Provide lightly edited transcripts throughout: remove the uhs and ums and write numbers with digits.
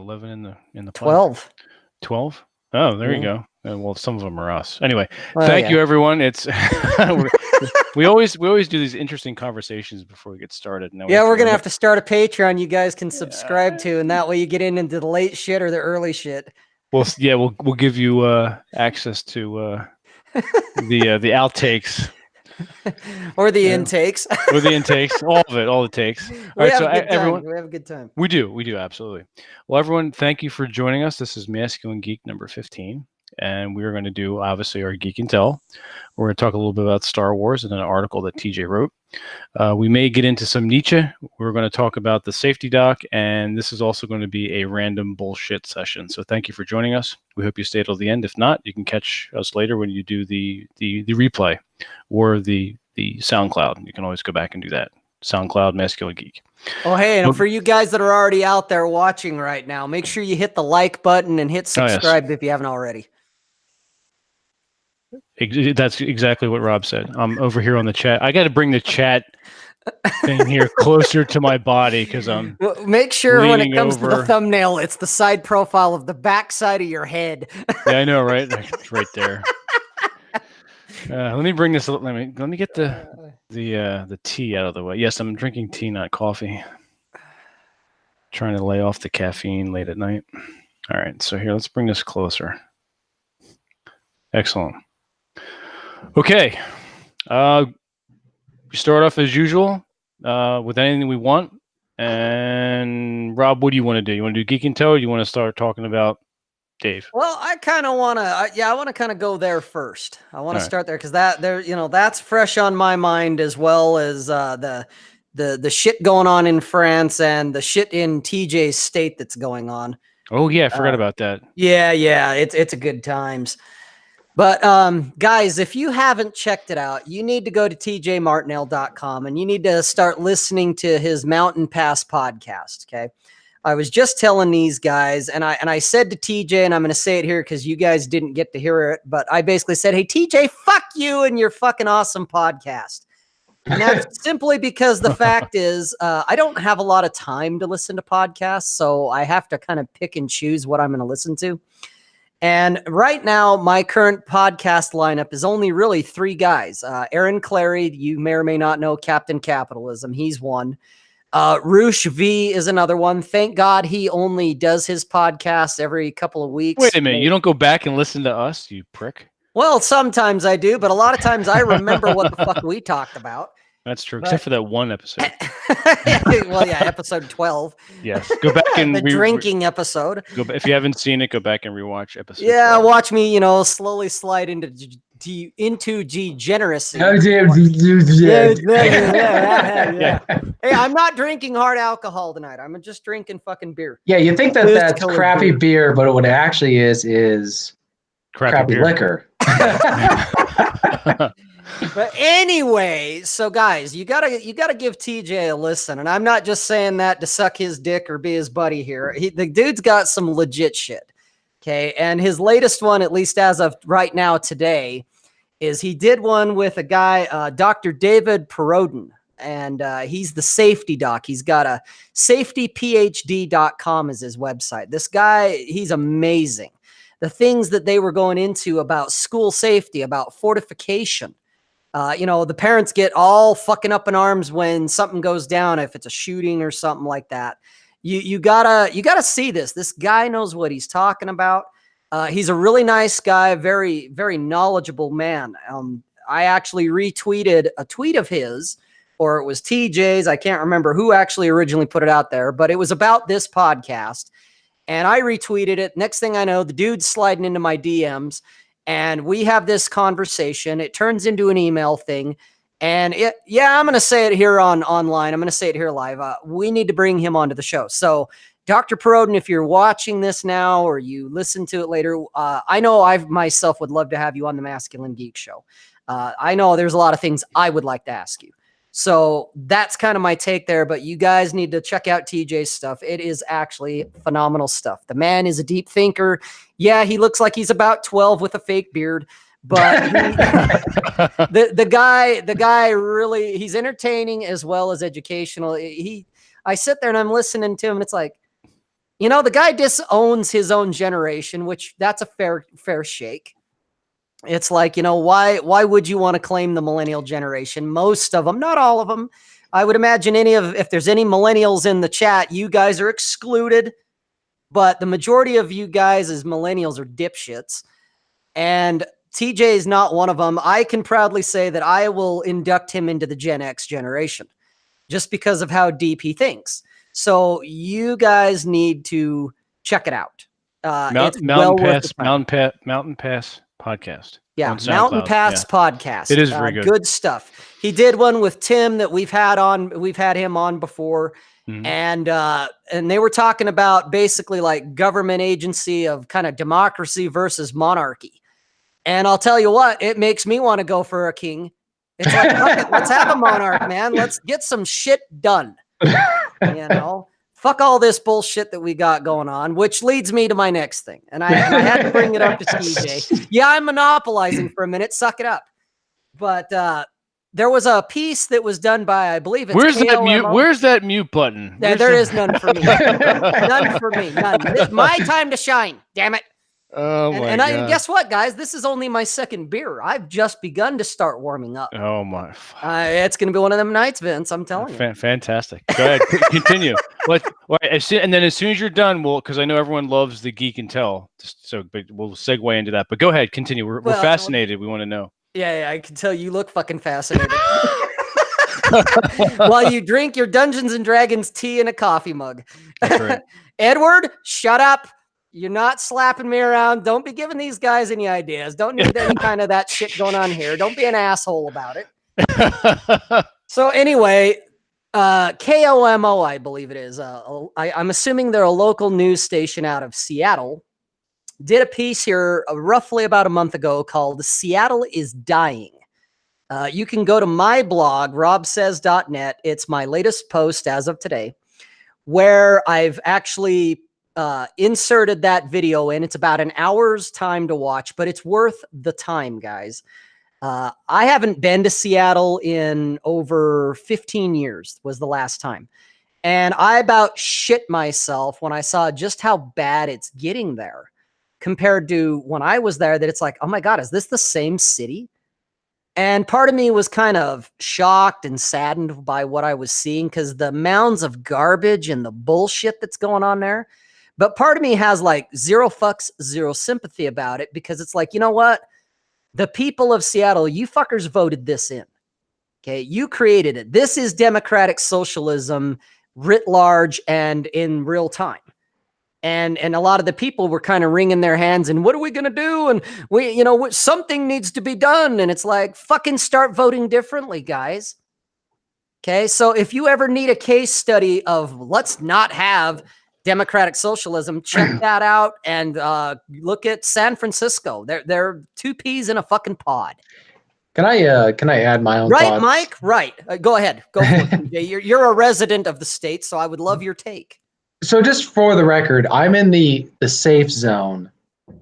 11 in the plan? 12. 12? Oh, there you Yeah. go. Well, some of them are us. Anyway, Well, thank yeah. you, everyone. It's we always do these interesting conversations before we get started. Now Yeah, we're gonna have to start a Patreon you guys can subscribe to, and that way you get into the late shit or the early shit. We'll give you access to the outtakes or the intakes. or the intakes, all the takes. We have a good time. We do absolutely. Well, everyone, thank you for joining us. This is Masculine Geek number 15, and we're going to do obviously our Geek and Tell. We're going to talk a little bit about Star Wars and an article that TJ wrote. We may get into some Nietzsche. We're going to talk about the safety doc, and this is also going to be a random bullshit session. So thank you for joining us. We hope you stay till the end. If not, you can catch us later when you do the replay or the SoundCloud. You can always go back and do that. SoundCloud Masculine Geek. Oh, hey, and for you guys that are already out there watching right now, make sure you hit the like button and hit subscribe if you haven't already. That's exactly what Rob said. I'm over here on the chat. I got to bring the chat thing here closer to my body because I'm. Make sure when it comes to the thumbnail, it's the side profile of the back side of your head. Yeah, I know, right? Right there. Let me bring this. Let me get the tea out of the way. Yes, I'm drinking tea, not coffee. Trying to lay off the caffeine late at night. All right, so here, let's bring this closer. Excellent. Okay, we start off as usual with anything we want. And Rob, what do you want to do? You want to do Geek and Tell, or do you want to start talking about Dave? Well, I kind of want to. I want to kind of go there first. I want to start there because that's fresh on my mind, as well as the shit going on in France and the shit in TJ's state that's going on. Oh yeah, I forgot about that. Yeah, it's a good times. But guys, if you haven't checked it out, you need to go to tjmartinell.com and you need to start listening to his Mountain Pass podcast. Okay. I was just telling these guys, and I said to TJ, and I'm going to say it here because you guys didn't get to hear it, but I basically said, hey, TJ, fuck you and your fucking awesome podcast. And that's simply because the fact is I don't have a lot of time to listen to podcasts, so I have to kind of pick and choose what I'm going to listen to. And right now, my current podcast lineup is only really 3 guys. Aaron Clarey, you may or may not know, Captain Capitalism. He's one. Roosh V is another one. Thank God he only does his podcast every couple of weeks. Wait a minute. You don't go back and listen to us, you prick? Well, sometimes I do, but a lot of times I remember what the fuck we talked about. That's true, except for that one episode. Well, yeah, episode 12. Yes, go back and the drinking episode. If you haven't seen it, go back and rewatch episode. Yeah, 12. Watch me, slowly slide into degeneracy. Yeah. Hey, I'm not drinking hard alcohol tonight. I'm just drinking fucking beer. Yeah, you think that's crappy beer, but what it actually is crappy liquor. But anyway, so guys, you gotta give TJ a listen, and I'm not just saying that to suck his dick or be his buddy here. The dude's got some legit shit. Okay, and his latest one, at least as of right now today, is he did one with a guy, Dr. David Perodin, and he's the safety doc. He's got a safetyphd.com is his website. This guy, he's amazing. The things that they were going into about school safety, about fortification. The parents get all fucking up in arms when something goes down, if it's a shooting or something like that. You gotta see this. This guy knows what he's talking about. He's a really nice guy, very, very knowledgeable man. I actually retweeted a tweet of his, or it was TJ's. I can't remember who actually originally put it out there, but it was about this podcast. And I retweeted it. Next thing I know, the dude's sliding into my DMs. And we have this conversation. It turns into an email thing. And I'm going to say it here online. I'm going to say it here live. We need to bring him onto the show. So Dr. Perodin, if you're watching this now or you listen to it later, I know I myself would love to have you on the Masculine Geek Show. I know there's a lot of things I would like to ask you. So that's kind of my take there, but you guys need to check out TJ's stuff. It is actually phenomenal stuff. The man is a deep thinker. Yeah, he looks like he's about 12 with a fake beard, but the guy really, he's entertaining as well as educational. I sit there and I'm listening to him and it's like, You know, the guy disowns his own generation, which that's a fair shake. It's like, you know, why would you want to claim the millennial generation? Most of them, not all of them. I would imagine if there's any millennials in the chat, you guys are excluded. But the majority of you guys as millennials are dipshits. And TJ is not one of them. I can proudly say that I will induct him into the Gen X generation just because of how deep he thinks. So you guys need to check it out. Mountain Pass podcast. Yeah, Mountain Pass podcast. It is very good. Good stuff. He did one with Tim that we've had him on before. Mm-hmm. And they were talking about basically like government agency of kind of democracy versus monarchy. And I'll tell you what, it makes me want to go for a king. It's like, fuck it, let's have a monarch, man. Let's get some shit done. You know, fuck all this bullshit that we got going on, which leads me to my next thing. And I had to bring it up to TJ. Yeah, I'm monopolizing for a minute. Suck it up. But there was a piece that was done by, I believe it's Where's that mute button? There is none for me. None for me. None. It's my time to shine. Damn it. Oh my God. And guess what, guys? This is only my second beer. I've just begun to start warming up. Oh my! It's going to be one of them nights, Vince. I'm telling you. Fantastic. Go ahead, continue. And then as soon as you're done, because I know everyone loves the Geek and Tell, but we'll segue into that. But go ahead, continue. We're fascinated. We want to know. Yeah, I can tell you look fucking fascinated. While you drink your Dungeons and Dragons tea in a coffee mug. That's right. Edward, shut up. You're not slapping me around. Don't be giving these guys any ideas. Don't need any kind of that shit going on here. Don't be an asshole about it. So anyway, KOMO, I believe it is. I'm assuming they're a local news station out of Seattle. Did a piece here roughly about a month ago called Seattle is Dying. You can go to my blog, robsays.net. It's my latest post as of today, where I've actually inserted that video in. It's about an hour's time to watch, but it's worth the time, guys. I haven't been to Seattle in over 15 years was the last time. And I about shit myself when I saw just how bad it's getting there compared to when I was there, that it's like, oh my God, is this the same city? And part of me was kind of shocked and saddened by what I was seeing because the mounds of garbage and the bullshit that's going on there. But part of me has like zero fucks, zero sympathy about it because it's like, you know what? The people of Seattle, you fuckers voted this in. Okay, you created it. This is democratic socialism writ large and in real time. And a lot of the people were kind of wringing their hands and what are we going to do? And something needs to be done. And it's like, fucking start voting differently, guys. Okay, so if you ever need a case study of let's not have democratic socialism, check that out and look at San Francisco. They're two peas in a fucking pod. Can I add my own right, thoughts? Mike? Right. Go ahead. Go for it. You're a resident of the state, so I would love your take. So just for the record, I'm in the safe zone.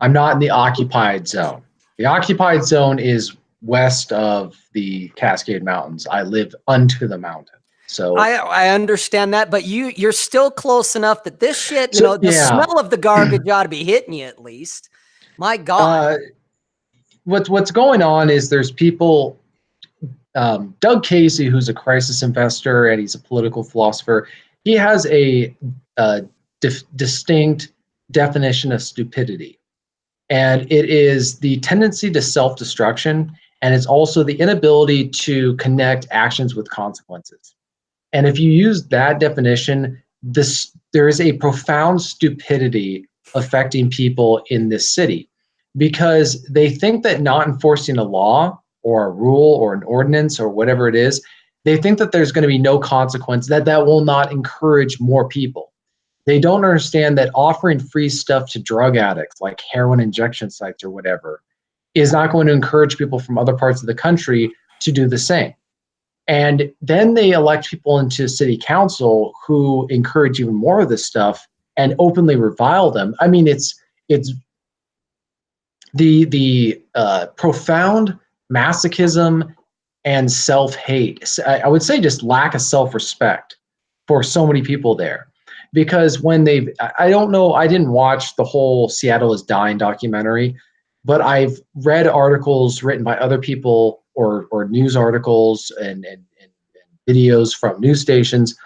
I'm not in the occupied zone. The occupied zone is west of the Cascade Mountains. I live unto the mountain. So I understand that, but you're still close enough that this shit, the smell of the garbage ought to be hitting you at least. My God. What's going on is there's people, Doug Casey, who's a crisis investor and he's a political philosopher. He has a distinct definition of stupidity. And it is the tendency to self-destruction. And it's also the inability to connect actions with consequences. And if you use that definition, there is a profound stupidity affecting people in this city because they think that not enforcing a law or a rule or an ordinance or whatever it is, they think that there's going to be no consequence, that will not encourage more people. They don't understand that offering free stuff to drug addicts like heroin injection sites or whatever is not going to encourage people from other parts of the country to do the same. And then they elect people into city council who encourage even more of this stuff and openly revile them. I mean, it's the profound masochism and self-hate. I would say just lack of self-respect for so many people there. because when I don't know, I didn't watch the whole Seattle is Dying documentary, but I've read articles written by other people or news articles and videos from news stations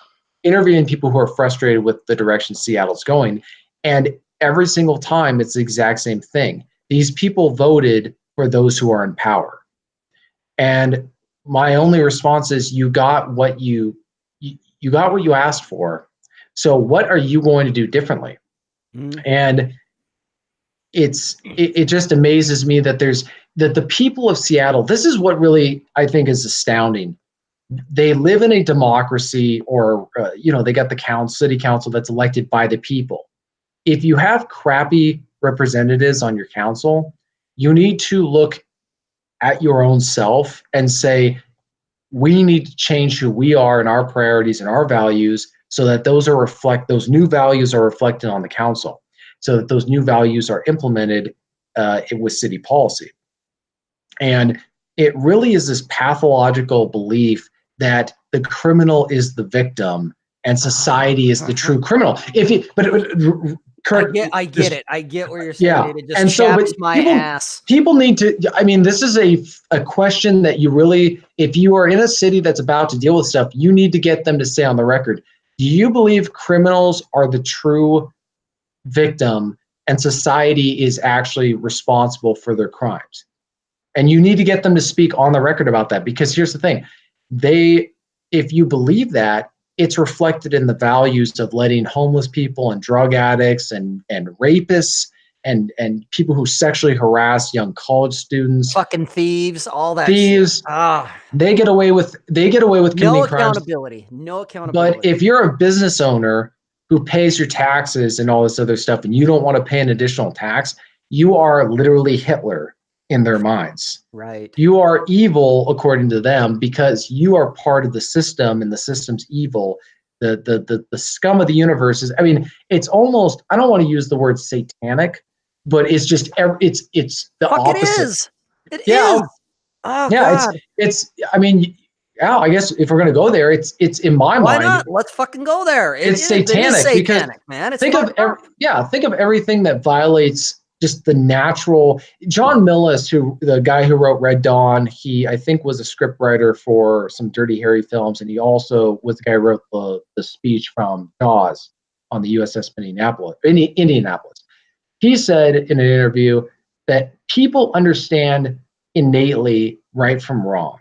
interviewing people who are frustrated with the direction Seattle's going. And every single time it's the exact same thing. These people voted for those who are in power. And my only response is you got what you asked for. So what are you going to do differently? And it just amazes me that the people of Seattle, this is what really I think is astounding. They live in a democracy, or they got the city council that's elected by the people. If you have crappy representatives on your council, you need to look at your own self and say, we need to change who we are and our priorities and our values so that those new values are reflected on the council, so that those new values are implemented with city policy. And it really is this pathological belief that the criminal is the victim and society is the true criminal. I get it. I get where you're saying. Yeah. It just chaps my ass. People need to, this is a question that you really, if you are in a city that's about to deal with stuff, you need to get them to say on the record, do you believe criminals are the true victim and society is actually responsible for their crimes? And you need to get them to speak on the record about that, because here's the thing. If you believe that, it's reflected in the values of letting homeless people and drug addicts and rapists and people who sexually harass young college students, fucking thieves, all that thieves. They get away with committing crimes. No accountability. But if you're a business owner who pays your taxes and all this other stuff, and you don't want to pay an additional tax, you are literally Hitler in their minds. Right. You are evil according to them because you are part of the system, and the system's evil. The scum of the universe is, it's almost, I don't want to use the word satanic, but it's just, it's the opposite. It is. Oh, yeah, God. I guess if we're going to go there, it's in my mind. Why not? Let's fucking go there. It's satanic, because man. Think of everything that violates just the natural. John Milius, the guy who wrote Red Dawn, I think was a scriptwriter for some Dirty Harry films, and he also was the guy who wrote the speech from Jaws on the USS Indianapolis. He said in an interview that people understand innately right from wrong.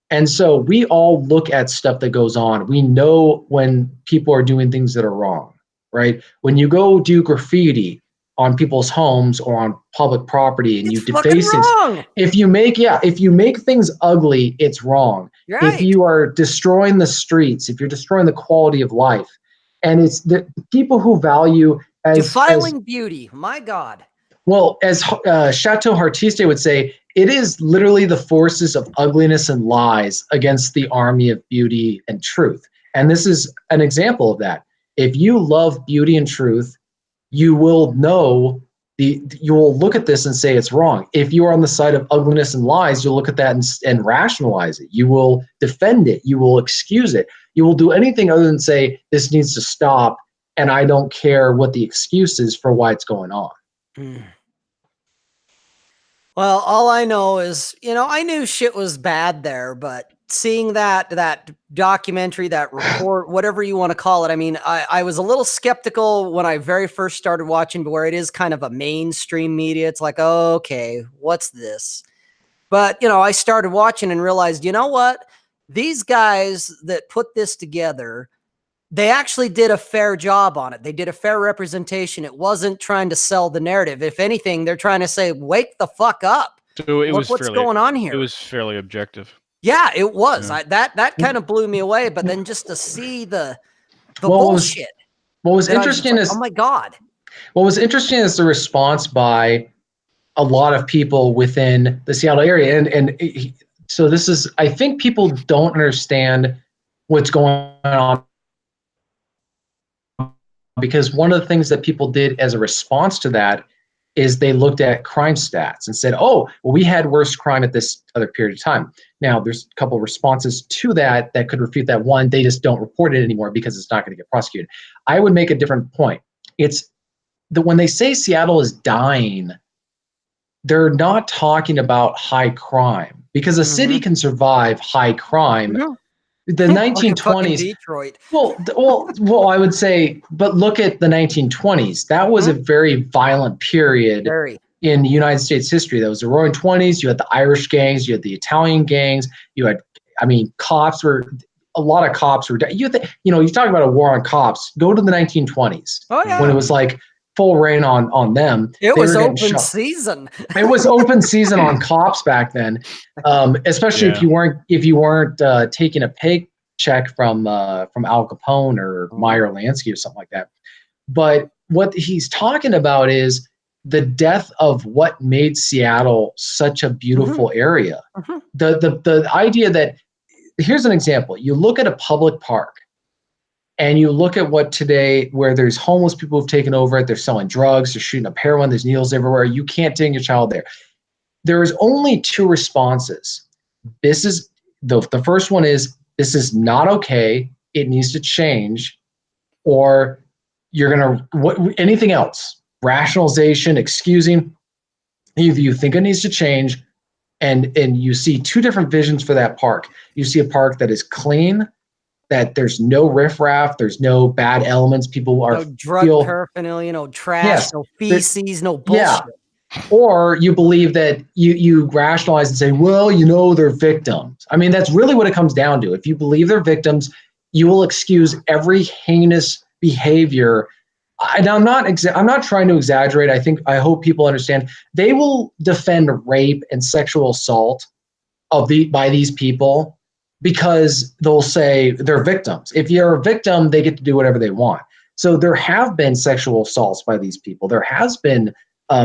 And so we all look at stuff that goes on. We know when people are doing things that are wrong, right? When you go do graffiti on people's homes or on public property and you deface things, if you make things ugly, it's wrong. Right. If you are destroying the streets, if you're destroying the quality of life, and it's the people who value defiling beauty, my God. Well, as Chateau Hartiste would say, it is literally the forces of ugliness and lies against the army of beauty and truth. And this is an example of that. If you love beauty and truth, you will you will look at this and say it's wrong. If you are on the side of ugliness and lies, you'll look at that and rationalize it. You will defend it. You will excuse it. You will do anything other than say, this needs to stop, and I don't care what the excuse is for why it's going on. Well, all I know is, I knew shit was bad there, but seeing that documentary, that report, whatever you want to call it, I was a little skeptical when I very first started watching, but where it is kind of a mainstream media, it's like, oh, okay, what's this? But, I started watching and realized, you know what? These guys that put this together, they actually did a fair job on it. They did a fair representation. It wasn't trying to sell the narrative. If anything, they're trying to say, wake the fuck up. So what's going on here? It was fairly objective. Yeah, it was. Yeah. That kind of blew me away. But then just to see the bullshit. What was interesting is, oh my God. What was interesting is the response by a lot of people within the Seattle area. And so this is, I think people don't understand what's going on, because one of the things that people did as a response to that is they looked at crime stats and said, oh, well, we had worse crime at this other period of time. Now, there's a couple of responses to that that could refute that. One, they just don't report it anymore because it's not going to get prosecuted. I would make a different point. It's that when they say Seattle is dying, they're not talking about high crime, because a city can survive high crime. No. The Like fucking 1920s. Detroit. Well, I would say, but look at the 1920s. That was a very violent period in United States history. That was the Roaring '20s. You had the Irish gangs. You had the Italian gangs. You had, cops were. A lot of cops were. You talk about a war on cops. Go to the 1920s. Oh yeah. When it was like full reign on them. It was open season. It was open season on cops back then, especially if you weren't taking a paycheck from Al Capone or Meyer Lansky or something like that. But what he's talking about is the death of what made Seattle such a beautiful area. The idea that, here's an example. You look at a public park, and you look at what today, where there's homeless people who've taken over it, they're selling drugs, they're shooting up heroin, there's needles everywhere. You can't take your child there. There's only two responses. This is the first one is, this is not okay. It needs to change. Or you're gonna anything else, rationalization, excusing. Either you think it needs to change, and you see two different visions for that park. You see a park that is clean, that there's no riffraff, there's no bad elements. People are no drug paraphernalia, no trash, no feces, no bullshit. Yeah. Or you believe that you rationalize and say, well, they're victims. I mean, that's really what it comes down to. If you believe they're victims, you will excuse every heinous behavior. And I'm not trying to exaggerate. I hope people understand. They will defend rape and sexual assault by these people, because they'll say they're victims. If you're a victim, they get to do whatever they want. So there have been sexual assaults by these people. There has been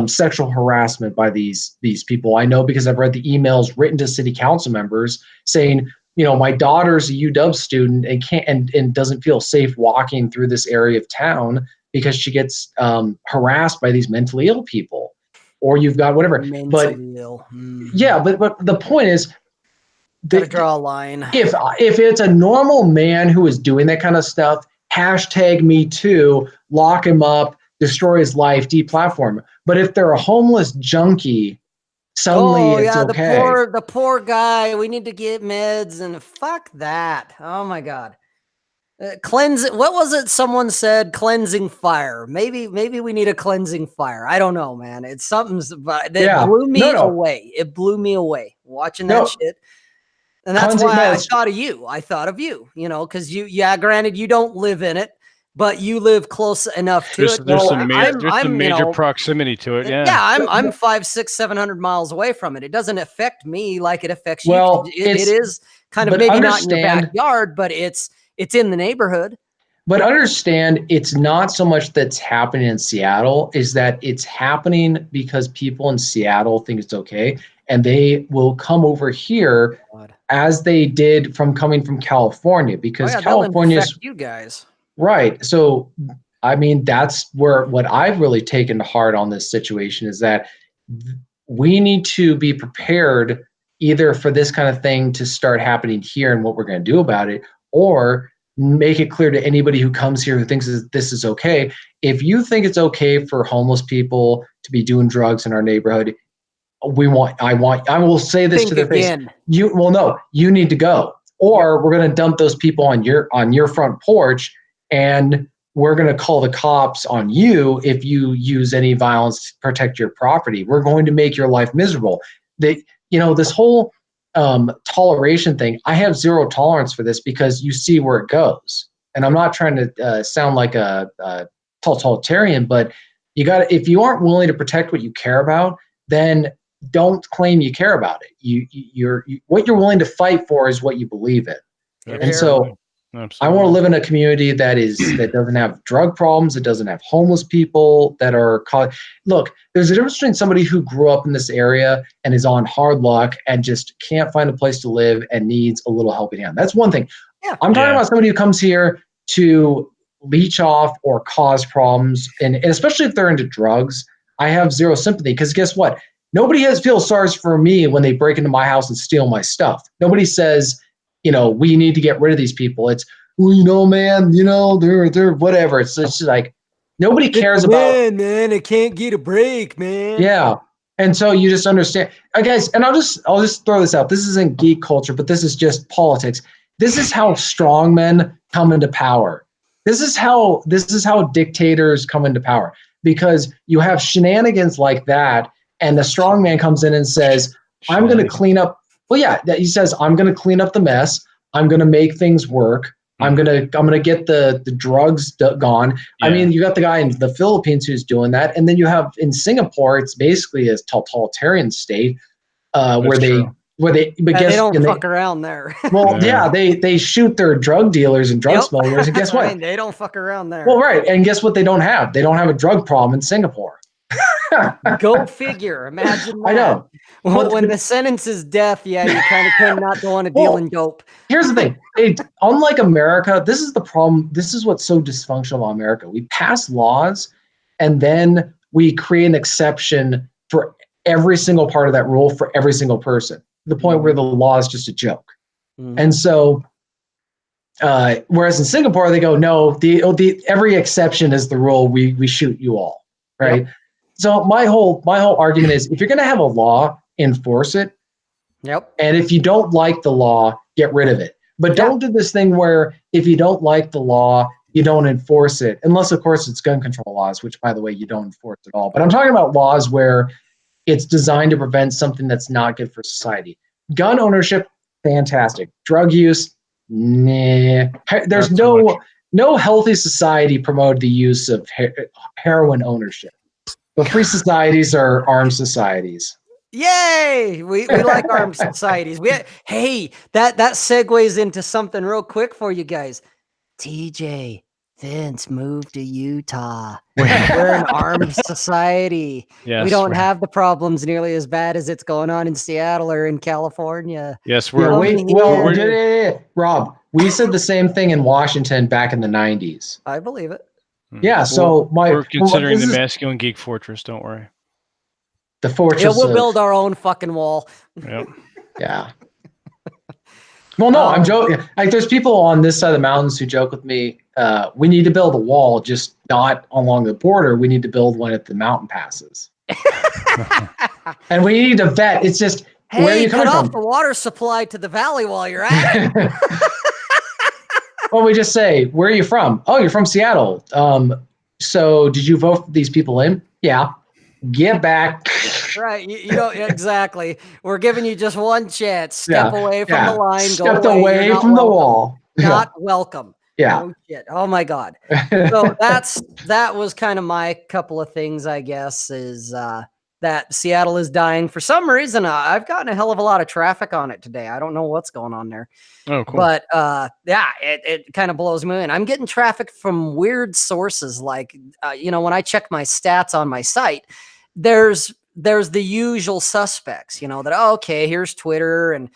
sexual harassment by these people. I know because I've read the emails written to city council members saying, my daughter's a UW student and doesn't feel safe walking through this area of town because she gets harassed by these mentally ill people. Or you've got whatever. Mentally ill. Yeah, but the point is, gotta draw a line. If it's a normal man who is doing that kind of stuff, #MeToo, lock him up, destroy his life, deplatform. But if they're a homeless junkie, suddenly it's okay. The poor guy. We need to get meds and fuck that. Oh my God. Cleanse. What was it? Someone said cleansing fire. Maybe we need a cleansing fire. I don't know, man. It's something that blew me away. It blew me away watching that shit. And that's why I thought of you. I thought of you, because granted, you don't live in it, but you live close enough to it. There's some major proximity to it. Yeah. I'm 500, 600, 700 miles away from it. It doesn't affect me like it affects you. It is kind of maybe not in your backyard, but it's in the neighborhood. But understand, it's not so much that's happening in Seattle, is that it's happening because people in Seattle think it's okay. And they will come over here as they did coming from California, because California's you guys. Right. So, that's what I've really taken to heart on this situation is that we need to be prepared either for this kind of thing to start happening here and what we're going to do about it, or make it clear to anybody who comes here who thinks this is okay. If you think it's okay for homeless people to be doing drugs in our neighborhood, I will say this to their face. You need to go, or we're going to dump those people on your front porch, and we're going to call the cops on you if you use any violence to protect your property. We're going to make your life miserable. This whole toleration thing, I have zero tolerance for this, because you see where it goes. And I'm not trying to sound like a totalitarian, but if you aren't willing to protect what you care about, then don't claim you care about it. What you're willing to fight for is what you believe in. And so absolutely. I want to live in a community that doesn't have drug problems, that doesn't have homeless people that are look, there's a difference between somebody who grew up in this area and is on hard luck and just can't find a place to live and needs a little helping hand. That's one thing. Yeah. I'm talking about somebody who comes here to leech off or cause problems, and especially if they're into drugs. I have zero sympathy because guess what? Nobody feels sorry for me when they break into my house and steal my stuff. Nobody says, we need to get rid of these people. It's, well, man, they're whatever. It's just like nobody cares about. Man, I can't get a break, man. Yeah. And so you just understand, guys, and I'll just throw this out. This isn't geek culture, but this is just politics. This is how strong men come into power. This is how dictators come into power, because you have shenanigans like that, and the strong man comes in and says, I'm going to clean up. Well, yeah, he says, I'm going to clean up the mess. I'm going to make things work. I'm gonna get the drugs gone. Yeah. I mean, you got the guy in the Philippines who's doing that, and then you have in Singapore, it's basically a totalitarian state where they don't fuck around there. Well, yeah, they shoot their drug dealers and drug smugglers, and guess what? They don't fuck around there. Well, right, and guess what? They don't have a drug problem in Singapore. Go figure. Imagine that. I know. Well, when the sentence is death, you kind of tend not to want to deal in dope. Here's the thing. Unlike America, this is the problem. This is what's so dysfunctional about America. We pass laws, and then we create an exception for every single part of that rule for every single person, to the point where the law is just a joke. Mm-hmm. And so, whereas in Singapore, they go, no, the every exception is the rule. We shoot you all, right? Yep. So my whole argument is, if you're going to have a law, enforce it. Yep. And if you don't like the law, get rid of it. But don't do this thing where if you don't like the law, you don't enforce it. Unless, of course, it's gun control laws, which, by the way, you don't enforce at all. But I'm talking about laws where it's designed to prevent something that's not good for society. Gun ownership, fantastic. Drug use, nah. There's no healthy society promoted the use of heroin ownership. But free societies are armed societies. Yay! We like armed societies. Hey, that segues into something real quick for you guys. TJ, Vince moved to Utah. We're an armed society. Yes, we don't have the problems nearly as bad as it's going on in Seattle or in California. Yes, Rob, we said the same thing in Washington back in the 90s. I believe it. Yeah, so we're considering the masculine geek fortress. Don't worry. The fortress. Yeah, we'll build our own fucking wall. Yep. Yeah. Well, no, I'm joking. Like, there's people on this side of the mountains who joke with me. We need to build a wall, just not along the border. We need to build one at the mountain passes. And we need to vet. It's just, where are you coming from? Cut off the water supply to the valley while you're at it. Well, we just say, where are you from? Oh, you're from Seattle. So did you vote these people in? Yeah. Get back. Right. You know, exactly. We're giving you just one chance. Step away from the line. Step away from the wall. Not welcome. Yeah. Oh, shit. Oh my God. So that was kind of my couple of things, I guess, is that Seattle is dying. For some reason, I've gotten a hell of a lot of traffic on it today. I don't know what's going on there. Oh, cool. But yeah, it kind of blows me in. I'm getting traffic from weird sources. Like, when I check my stats on my site, there's the usual suspects, that, okay, here's Twitter and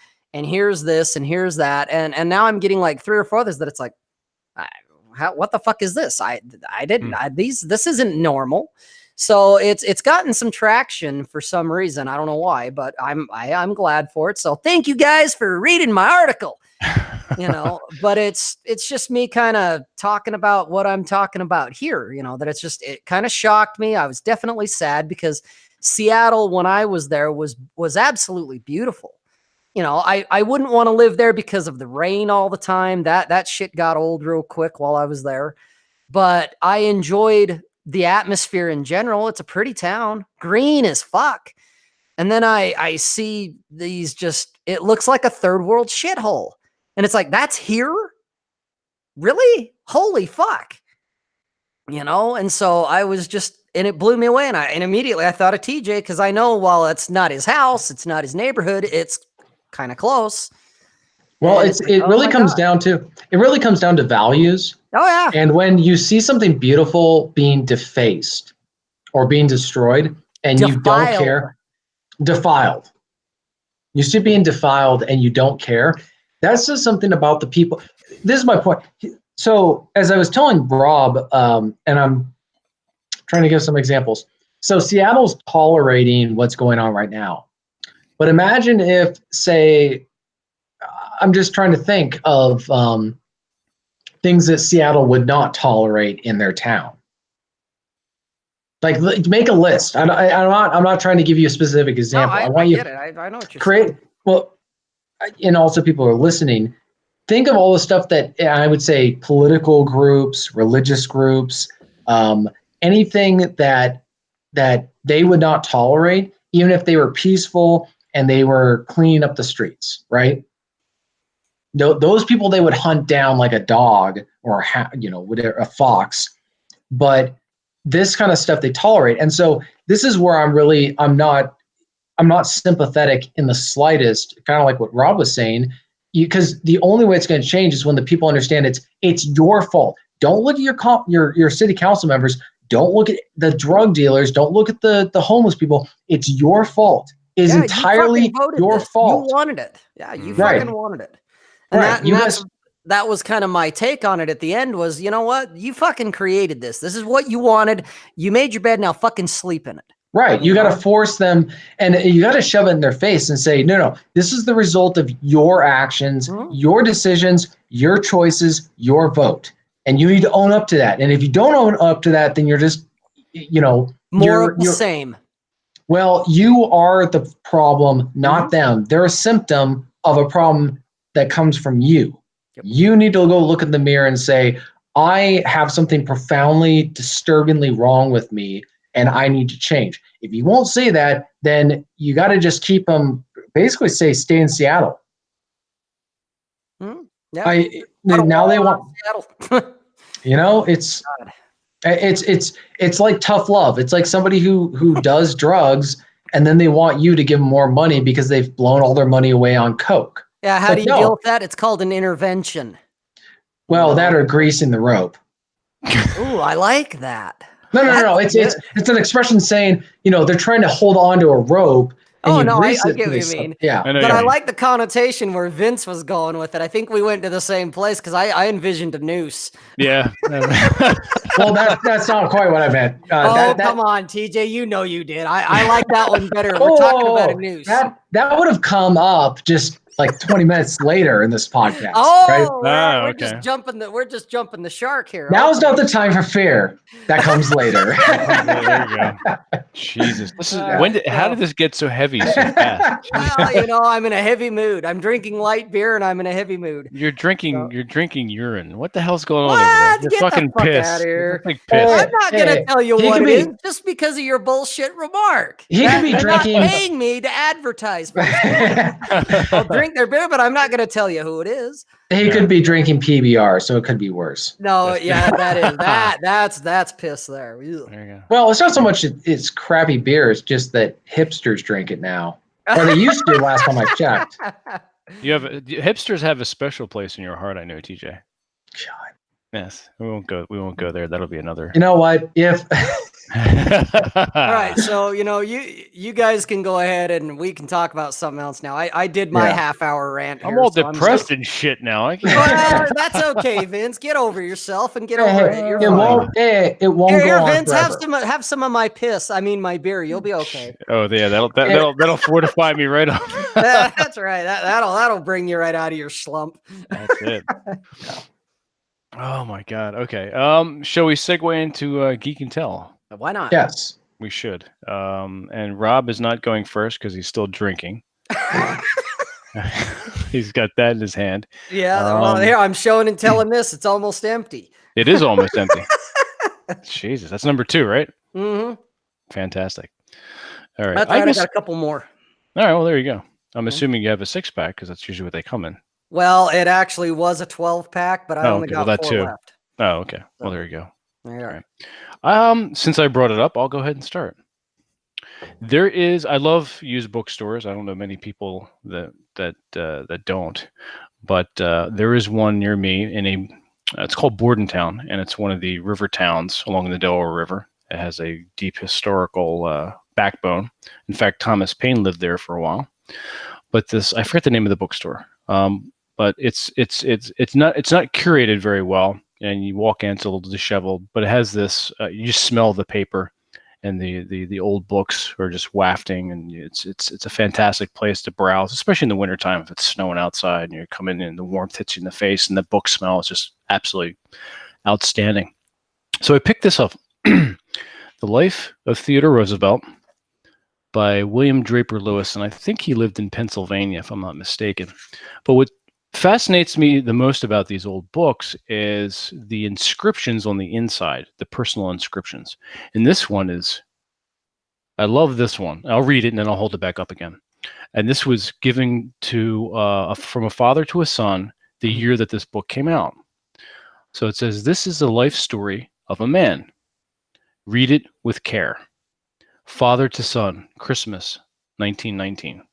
here's this and here's that. And now I'm getting like 3 or 4 others that it's like, what the fuck is this? This isn't normal. So it's gotten some traction for some reason. I don't know why, but I'm glad for it. So thank you guys for reading my article. But it's just me kind of talking about what I'm talking about here. That it kind of shocked me. I was definitely sad because Seattle, when I was there, was absolutely beautiful. I wouldn't want to live there because of the rain all the time. That shit got old real quick while I was there. But I enjoyed the atmosphere in general. It's a pretty town, green as fuck. And then I see these it looks like a third world shithole. And it's like, that's here? Really? Holy fuck. And so I was and it blew me away. And immediately I thought of TJ, because I know while it's not his house, it's not his neighborhood, it's kind of close. Well, it really comes down to values. Oh yeah. And when you see something beautiful being defaced or being destroyed and you don't care, defiled. You see it being defiled and you don't care. That says something about the people. This is my point. So as I was telling Rob, and I'm trying to give some examples. So Seattle's tolerating what's going on right now. But imagine if, say, I'm just trying to think of things that Seattle would not tolerate in their town. Like, make a list. I'm not trying to give you a specific example. No, I want I you get it. I know what you're create. saying. Well, and also people who are listening. Think of all the stuff that I would say political groups, religious groups, anything that they would not tolerate, even if they were peaceful and they were cleaning up the streets, right? Those people they would hunt down like a dog or whatever, a fox. But this kind of stuff they tolerate, and so this is where I'm not sympathetic in the slightest. Kind of like what Rob was saying, because the only way it's going to change is when the people understand it's your fault. Don't look at your city council members. Don't look at the drug dealers. Don't look at the homeless people. It's your fault. It's entirely your fault. You wanted it. Yeah, you Right. fucking wanted it. And that was kind of my take on it at the end was, you know what? You fucking created this. This is what you wanted. You made your bed. Now fucking sleep in it. Right. You got to force them, and you got to shove it in their face and say, no, this is the result of your actions, your decisions, your choices, your vote. And you need to own up to that. And if you don't own up to that, then you're just, more of the same. Well, you are the problem, not them. They're a symptom of a problem that comes from you. Yep. You need to go look in the mirror and say, I have something profoundly, disturbingly wrong with me, and I need to change. If you won't say that, then you got to just keep them, basically say, stay in Seattle. Yeah. Now they want Seattle. It's like tough love. It's like somebody who does drugs, and then they want you to give them more money because they've blown all their money away on coke. Yeah, how do you deal with that? It's called an intervention. Well, that or greasing the rope. Ooh, I like that. No. It's an expression saying, they're trying to hold on to a rope. Oh, no, I get what you mean. Yeah. But I like the connotation where Vince was going with it. I think we went to the same place because I envisioned a noose. Yeah. Well, that's not quite what I meant. Come on, TJ. You know you did. I like that one better. We're talking about a noose. That would have come up just like 20 minutes later in this podcast. Right? We're just jumping the shark here. Now's not the time for fear. That comes later. There you go. Jesus, this is how did this get so heavy so fast? Well, I'm in a heavy mood. I'm drinking light beer and I'm in a heavy mood. You're drinking urine. What the hell's going on over there? You're fucking pissed. I'm not gonna tell you what it is just because of your bullshit remark. He could be drinking. Not paying me to advertise. I'll drink their beer, but I'm not gonna tell you who it is. He could be drinking PBR, so it could be worse. No, that's piss there. There you go. Well, it's not so much it's crappy beer. It's just that hipsters drink it now, or they used to last time I checked. Hipsters have a special place in your heart. I know, TJ. God. Yes, we won't go there. That'll be another. You know what? If all right, so you guys can go ahead and we can talk about something else now. I did my half-hour rant. I'm all depressed and shit now. Well, that's okay, Vince. Get over yourself and get over it. You're fine. It won't go on Vince, forever. have some of my piss. I mean my beer. You'll be okay. Oh yeah, that'll fortify me right up. That's right. That'll bring you right out of your slump. That's it. Oh my God. Okay. Shall we segue into Geek and Tell? Why not? Yes, we should. And Rob is not going first because he's still drinking. He's got that in his hand. Yeah. Well, here I'm showing and telling this. It's almost empty. It is almost empty. Jesus, that's number 2, right? Mm-hmm. Fantastic. All right. That's right. I got a couple more. All right. Well, there you go. I'm assuming you have a 6-pack because that's usually what they come in. Well, it actually was a 12-pack, but I only got 4 left. Oh, okay. Well, there you go. All right. Since I brought it up, I'll go ahead and start. I love used bookstores. I don't know many people that don't, but there is one near me it's called Bordentown, and it's one of the river towns along the Delaware River. It has a deep historical backbone. In fact, Thomas Paine lived there for a while. But I forget the name of the bookstore. But it's not curated very well. And you walk in, it's a little disheveled, but it has this, you just smell the paper and the old books are just wafting, and it's a fantastic place to browse, especially in the wintertime if it's snowing outside and you're coming in, the warmth hits you in the face, and the book smell is just absolutely outstanding. So I picked this up, The Life of Theodore Roosevelt by William Draper Lewis, and I think he lived in Pennsylvania, if I'm not mistaken. But what fascinates me the most about these old books is the inscriptions on the inside, the personal inscriptions. And this one is, I love this one. I'll read it and then I'll hold it back up again. And this was given to from a father to a son the year that this book came out. So it says, "This is the life story of a man. Read it with care. Father to son, Christmas, 1919."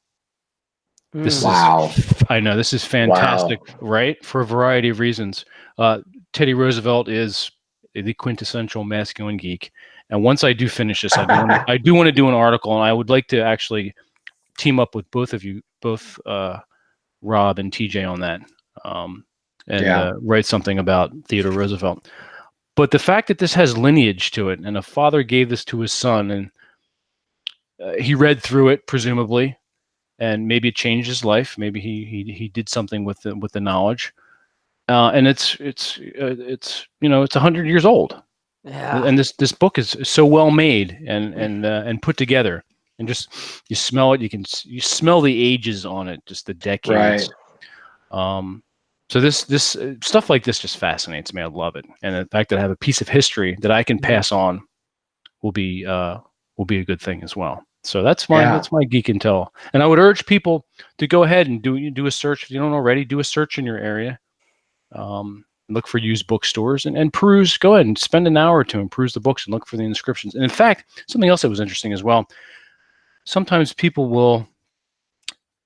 This Wow. I know this is fantastic, right? For a variety of reasons. Teddy Roosevelt is the quintessential masculine geek. And once I do finish this, I do want to do an article, and I would like to actually team up with both of you, both Rob and TJ on that, and write something about Theodore Roosevelt. But the fact that this has lineage to it, and a father gave this to his son, and he read through it, presumably, and maybe it changed his life. Maybe he did something with the knowledge, and it's 100 years old. Yeah. And this book is so well made and put together, and just you smell it. You smell the ages on it, just the decades. Right. So this stuff like this just fascinates me. I love it, and the fact that I have a piece of history that I can pass on will be a good thing as well. So that's my Geek Intel, and I would urge people to go ahead and do a search if you don't already. Do a search in your area. Look for used bookstores and peruse. Go ahead and spend an hour or two and peruse the books and look for the inscriptions. And in fact, something else that was interesting as well. Sometimes people will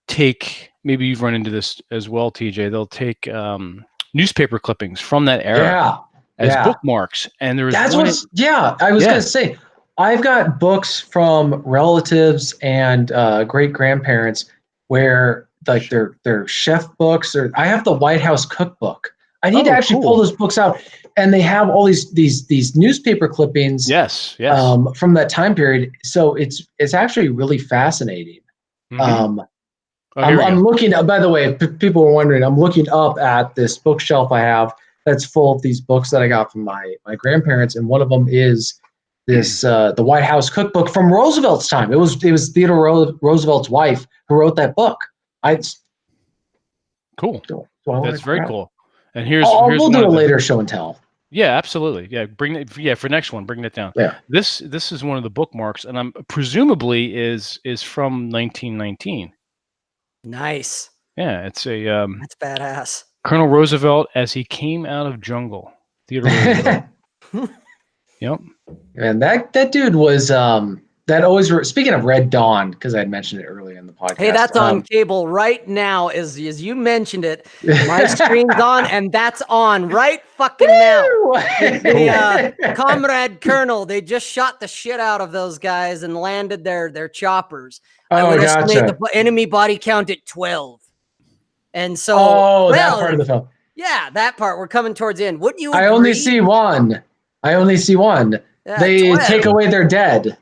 take, maybe you've run into this as well, TJ. They'll take newspaper clippings from that era as bookmarks. And there was I was going to say, I've got books from relatives and great grandparents where like they're chef books, or I have the White House cookbook. I need to actually pull those books out, and they have all these newspaper clippings. Yes. From that time period. So it's actually really fascinating. Mm-hmm. I'm looking up, by the way, if people were wondering, I'm looking up at this bookshelf I have that's full of these books that I got from my grandparents, and one of them is this the White House cookbook from Roosevelt's time. It was Theodore Roosevelt's wife who wrote that book. Cool. So that's very cool. And we'll do a later show and tell. Yeah, absolutely. Yeah, bring it. Yeah, for next one, bring it down. Yeah. This is one of the bookmarks, and I'm presumably is from 1919. Nice. Yeah, it's a that's badass. Colonel Roosevelt as he came out of jungle. Theodore Roosevelt. Yep. And that dude was that always. Speaking of Red Dawn, because I had mentioned it earlier in the podcast. Hey, that's on cable right now. As you mentioned it, my screen's on, and that's on right fucking now. The Comrade Colonel, they just shot the shit out of those guys and landed their choppers. I would estimate the enemy body count at 12. And so, that part of the film. Yeah, that part. We're coming towards the end. Wouldn't you agree? I only see one. Yeah, they 12. take away their dead.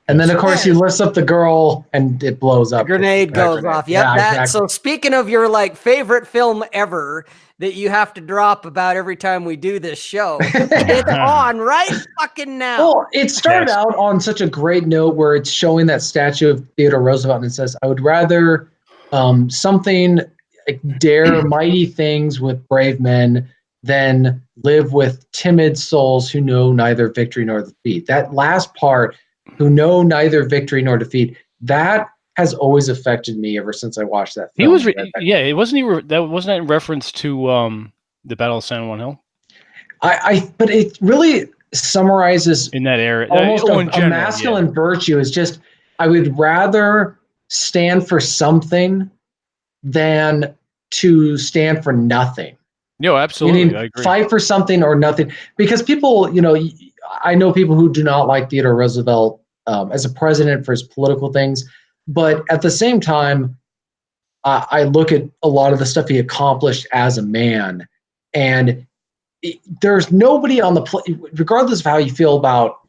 And then, of course, he lifts up the girl and it blows up. The grenade goes off. Yep. Yeah, exactly. So speaking of your favorite film ever that you have to drop about every time we do this show, it's on right fucking now. Well, it started out on such a great note where it's showing that statue of Theodore Roosevelt, and it says, "I would rather something like dare mighty things with brave men than live with timid souls who know neither victory nor defeat." That last part, who know neither victory nor defeat, that has always affected me ever since I watched that film. It wasn't that in reference to the Battle of San Juan Hill. But it really summarizes in that era almost a masculine virtue is just, I would rather stand for something than to stand for nothing. No, absolutely. I agree. Fight for something or nothing, because people, I know people who do not like Theodore Roosevelt as a president for his political things, but at the same time, I look at a lot of the stuff he accomplished as a man, and there's nobody on the regardless of how you feel about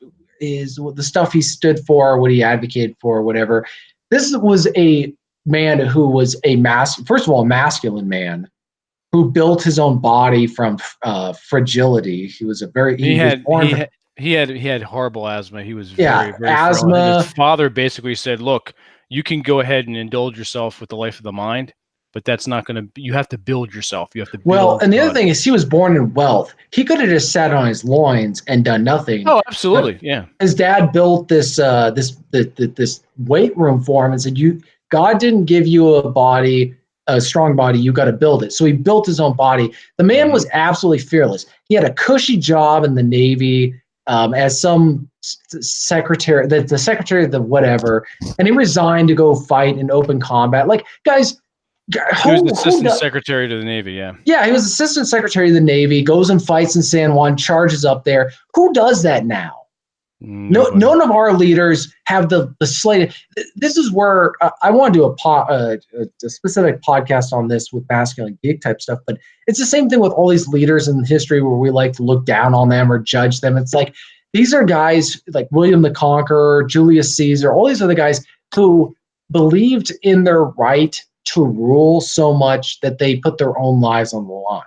the stuff he stood for, what he advocated for, whatever. This was a man who was first of all, a masculine man who built his own body from fragility. He was he had horrible asthma. He was yeah, very frail. And his father basically said, "Look, you can go ahead and indulge yourself with the life of the mind, but that's not going to. You have to build yourself. You have to build." Well, and the other thing is, he was born in wealth. He could have just sat on his loins and done nothing. Oh, absolutely, yeah. His dad built this weight room for him and said, God didn't give you a strong body, you got to build it. So he built his own body. The man was absolutely fearless. He had a cushy job in the Navy as some secretary, the secretary of the whatever, and he resigned to go fight in open combat. Like, guys, he was assistant secretary to the Navy, yeah. Yeah, he was assistant secretary of the Navy, goes and fights in San Juan, charges up there. Who does that now? Nobody. None of our leaders have the slate. This is where I want to do a specific podcast on this with masculine geek type stuff, but it's the same thing with all these leaders in history where we like to look down on them or judge them. It's like these are guys like William the Conqueror, Julius Caesar, all these other guys who believed in their right to rule so much that they put their own lives on the line,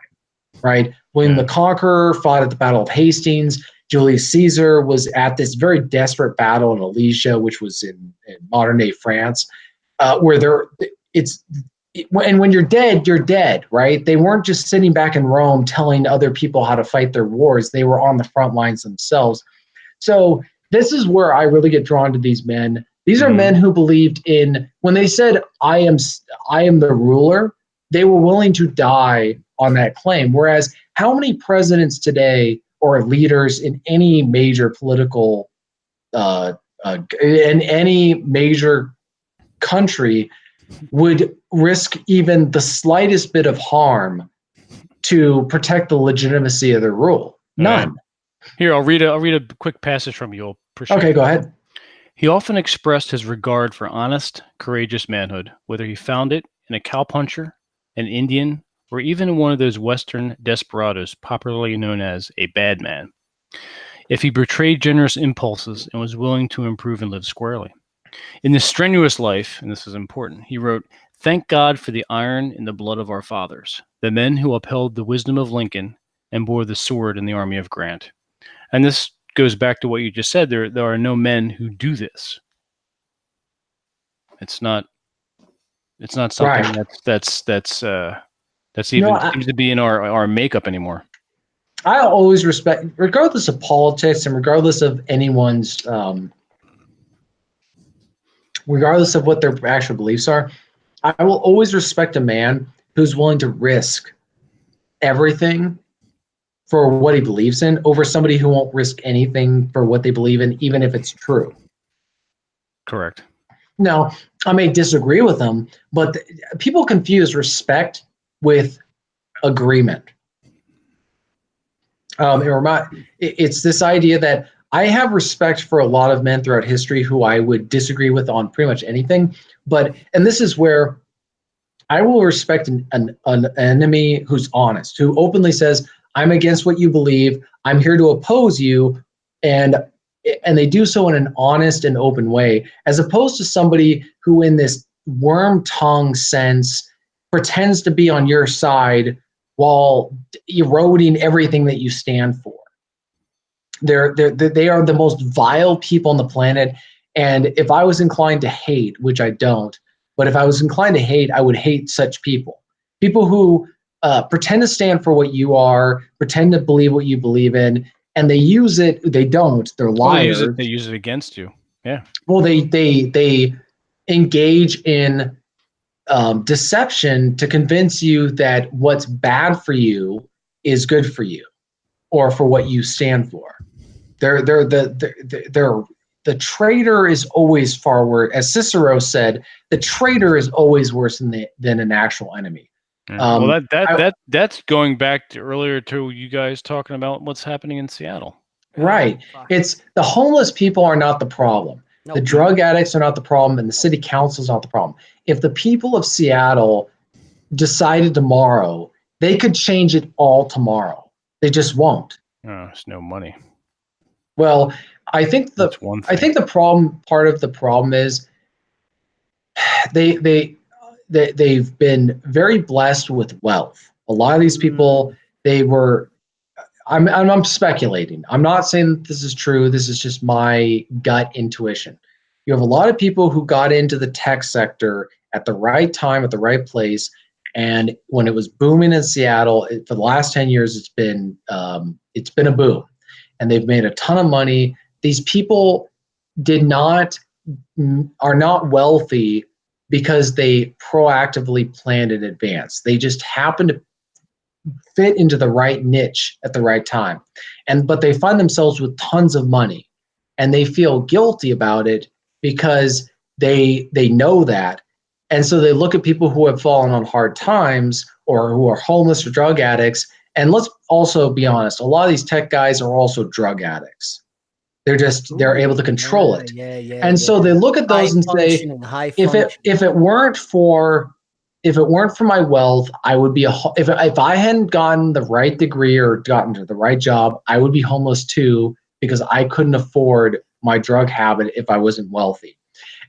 right? William the Conqueror fought at the Battle of Hastings. Julius Caesar was at this very desperate battle in Alesia, which was in modern-day France, where when you're dead, right? They weren't just sitting back in Rome telling other people how to fight their wars. They were on the front lines themselves. So this is where I really get drawn to these men. These are men who believed in, when they said, I am the ruler, they were willing to die on that claim. Whereas how many presidents today or leaders in any major political, in any major country would risk even the slightest bit of harm to protect the legitimacy of their rule? None. Right. Here, I'll read a quick passage from you. You'll appreciate Okay, go ahead. He often expressed his regard for honest, courageous manhood, whether he found it in a cowpuncher, an Indian, or even one of those Western desperados popularly known as a bad man, if he betrayed generous impulses and was willing to improve and live squarely. In this strenuous life, and this is important, he wrote, "Thank God for the iron in the blood of our fathers, the men who upheld the wisdom of Lincoln and bore the sword in the army of Grant." And this goes back to what you just said. There are no men who do this. It's not something Right. that's even seems to be in our makeup anymore. I always respect, regardless of politics and regardless of anyone's, regardless of what their actual beliefs are, I will always respect a man who's willing to risk everything for what he believes in over somebody who won't risk anything for what they believe in, even if it's true. Correct. Now, I may disagree with them, but people confuse respect with agreement. It's this idea that I have respect for a lot of men throughout history who I would disagree with on pretty much anything. And this is where I will respect an enemy who's honest, who openly says, I'm against what you believe, I'm here to oppose you, and they do so in an honest and open way, as opposed to somebody who in this worm tongue sense pretends to be on your side while eroding everything that you stand for. They are the most vile people on the planet, and if I was inclined to hate, which I don't, but if I was inclined to hate, I would hate such people. People who pretend to stand for what you are, pretend to believe what you believe in, and they use it. They don't. They're liars. They use it against you. Yeah. Well, they engage in deception to convince you that what's bad for you is good for you, or for what you stand for. The traitor is always far worse. As Cicero said, the traitor is always worse than an actual enemy. Well, that's going back to earlier to you guys talking about what's happening in Seattle. Right. It's the homeless people are not the problem. Nope. The drug addicts are not the problem, and the city council is not the problem. If the people of Seattle decided tomorrow, they could change it all tomorrow. They just won't. There's no money. Well, I think That's one thing. I think the part of the problem is they've been very blessed with wealth. A lot of these people, I'm speculating. I'm not saying that this is true. This is just my gut intuition. You have a lot of people who got into the tech sector at the right time, at the right place, and when it was booming in Seattle, for the last 10 years, it's been a boom, and they've made a ton of money. These people are not wealthy because they proactively planned in advance. They just happen to fit into the right niche at the right time. But they find themselves with tons of money, and they feel guilty about it because they know that. And so they look at people who have fallen on hard times or who are homeless or drug addicts. And let's also be honest, a lot of these tech guys are also drug addicts. They're able to control it. And so they look at those and say, if it weren't for my wealth, I would be if I hadn't gotten the right degree or gotten to the right job, I would be homeless too, because I couldn't afford my drug habit if I wasn't wealthy.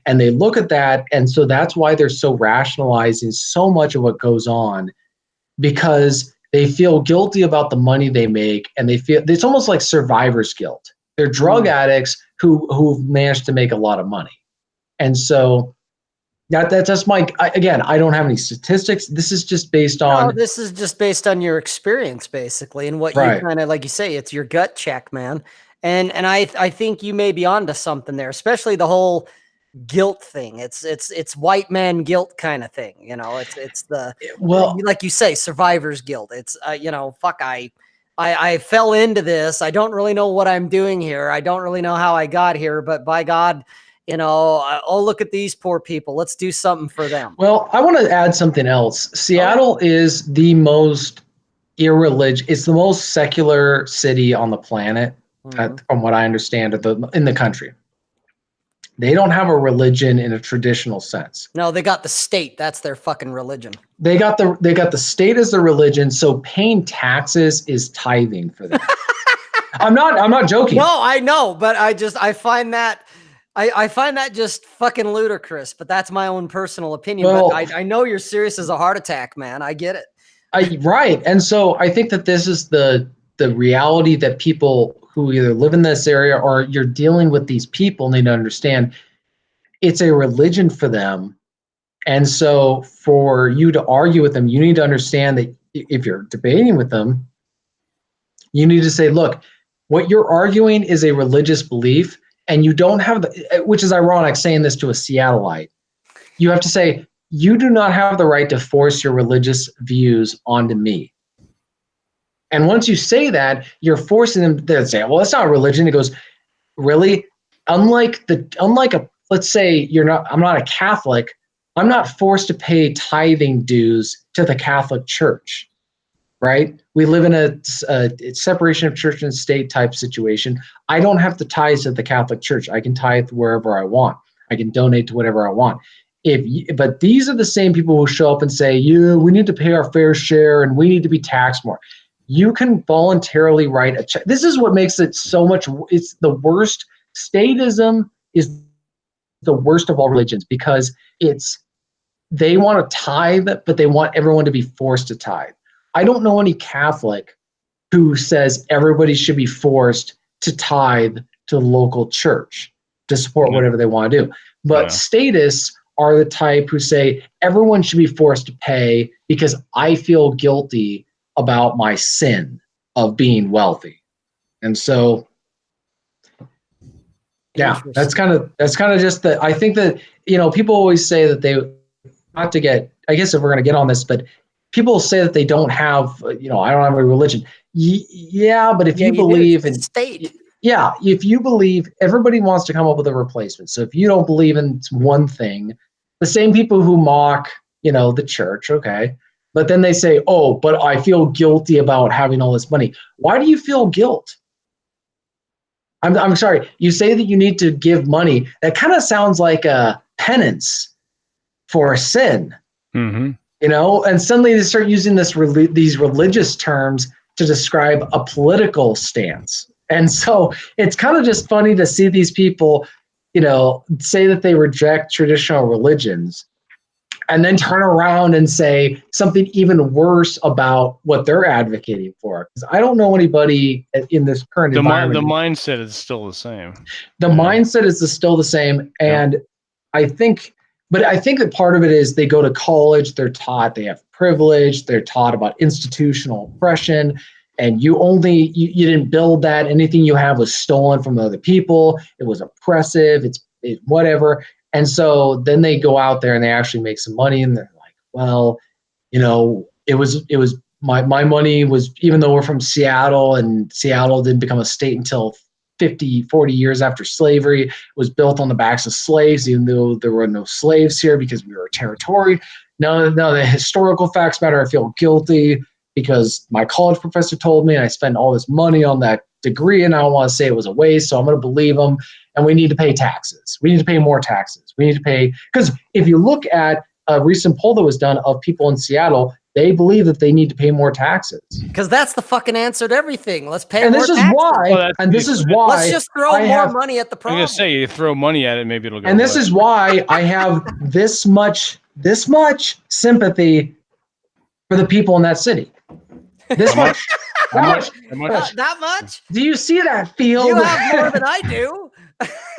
And they look at that, and so that's why they're so rationalizing so much of what goes on, because they feel guilty about the money they make, and they feel it's almost like survivor's guilt. They're drug addicts who've managed to make a lot of money. And so that's just again, I don't have any statistics. This is just based on. No, this is just based on your experience, basically, and what you kind of, like you say, it's your gut check, man. And I think you may be onto something there, especially the whole guilt thing. It's white man guilt kind of thing. You know, it's the, well, like you say, survivor's guilt. It's fuck, I fell into this. I don't really know what I'm doing here. I don't really know how I got here, but by God, oh, look at these poor people. Let's do something for them. Well, I want to add something else. Seattle is the most irreligious. It's the most secular city on the planet, from what I understand, in the country. They don't have a religion in a traditional sense. No, they got the state. That's their fucking religion. They got the state as their religion. So paying taxes is tithing for them. I'm not joking. No, I know, but I find that just fucking ludicrous. But that's my own personal opinion. Well, but I know you're serious as a heart attack, man. I get it. Right, and so I think that this is the reality that people who either live in this area or you're dealing with these people need to understand. It's a religion for them. And so for you to argue with them, you need to understand that if you're debating with them, you need to say, look, what you're arguing is a religious belief, and you don't have which is ironic saying this to a Seattleite. You have to say, you do not have the right to force your religious views onto me. And once you say that, you're forcing them to say, well, that's not religion. It goes, really? Unlike let's say I'm not a Catholic, I'm not forced to pay tithing dues to the Catholic Church, right? We live in a separation of church and state type situation. I don't have to tithe to the Catholic Church. I can tithe wherever I want. I can donate to whatever I want. But these are the same people who show up and say, yeah, we need to pay our fair share and we need to be taxed more. You can voluntarily write a check. This is what makes it so much. It's the worst. Statism is the worst of all religions, because they want to tithe, but they want everyone to be forced to tithe. I don't know any Catholic who says everybody should be forced to tithe to the local church to support whatever they want to do. But statists are the type who say everyone should be forced to pay because I feel guilty about my sin of being wealthy. And so, yeah, that's kind of just the, I think that, people always say that they, not to get, I guess if we're going to get on this, but people say that they don't have, I don't have a religion. Yeah, but if you believe in state. Yeah, if you believe, everybody wants to come up with a replacement. So if you don't believe in one thing, the same people who mock, the church, okay, but then they say, oh, but I feel guilty about having all this money. Why do you feel guilt? I'm sorry. You say that you need to give money. That kind of sounds like a penance for a sin, and suddenly they start using these religious terms to describe a political stance. And so it's kind of just funny to see these people, say that they reject traditional religions and then turn around and say something even worse about what they're advocating for. Because I don't know anybody in this current environment. The mindset is still the same. The mindset is still the same. And I think that part of it is they go to college, they're taught they have privilege, they're taught about institutional oppression, and you didn't build that. Anything you have was stolen from other people. It was oppressive. It's whatever. And so then they go out there and they actually make some money, and they're like, well, it was my money was, even though we're from Seattle and Seattle didn't become a state until 50, 40 years after slavery, it was built on the backs of slaves, even though there were no slaves here because we were a territory. None of the historical facts matter. I feel guilty because my college professor told me, and I spent all this money on that degree, and I don't want to say it was a waste, so I'm going to believe them. And we need to pay taxes. We need to pay more taxes. We need to pay, because if you look at a recent poll that was done of people in Seattle, they believe that they need to pay more taxes. Because that's the fucking answer to everything. Let's pay and more this is taxes. why. And this is why. Let's just throw more money at the problem. I'm gonna say you throw money at it, maybe it'll go. And this is why I have this much sympathy for the people in that city. This much. That much? Do you see that field? You have more than I do.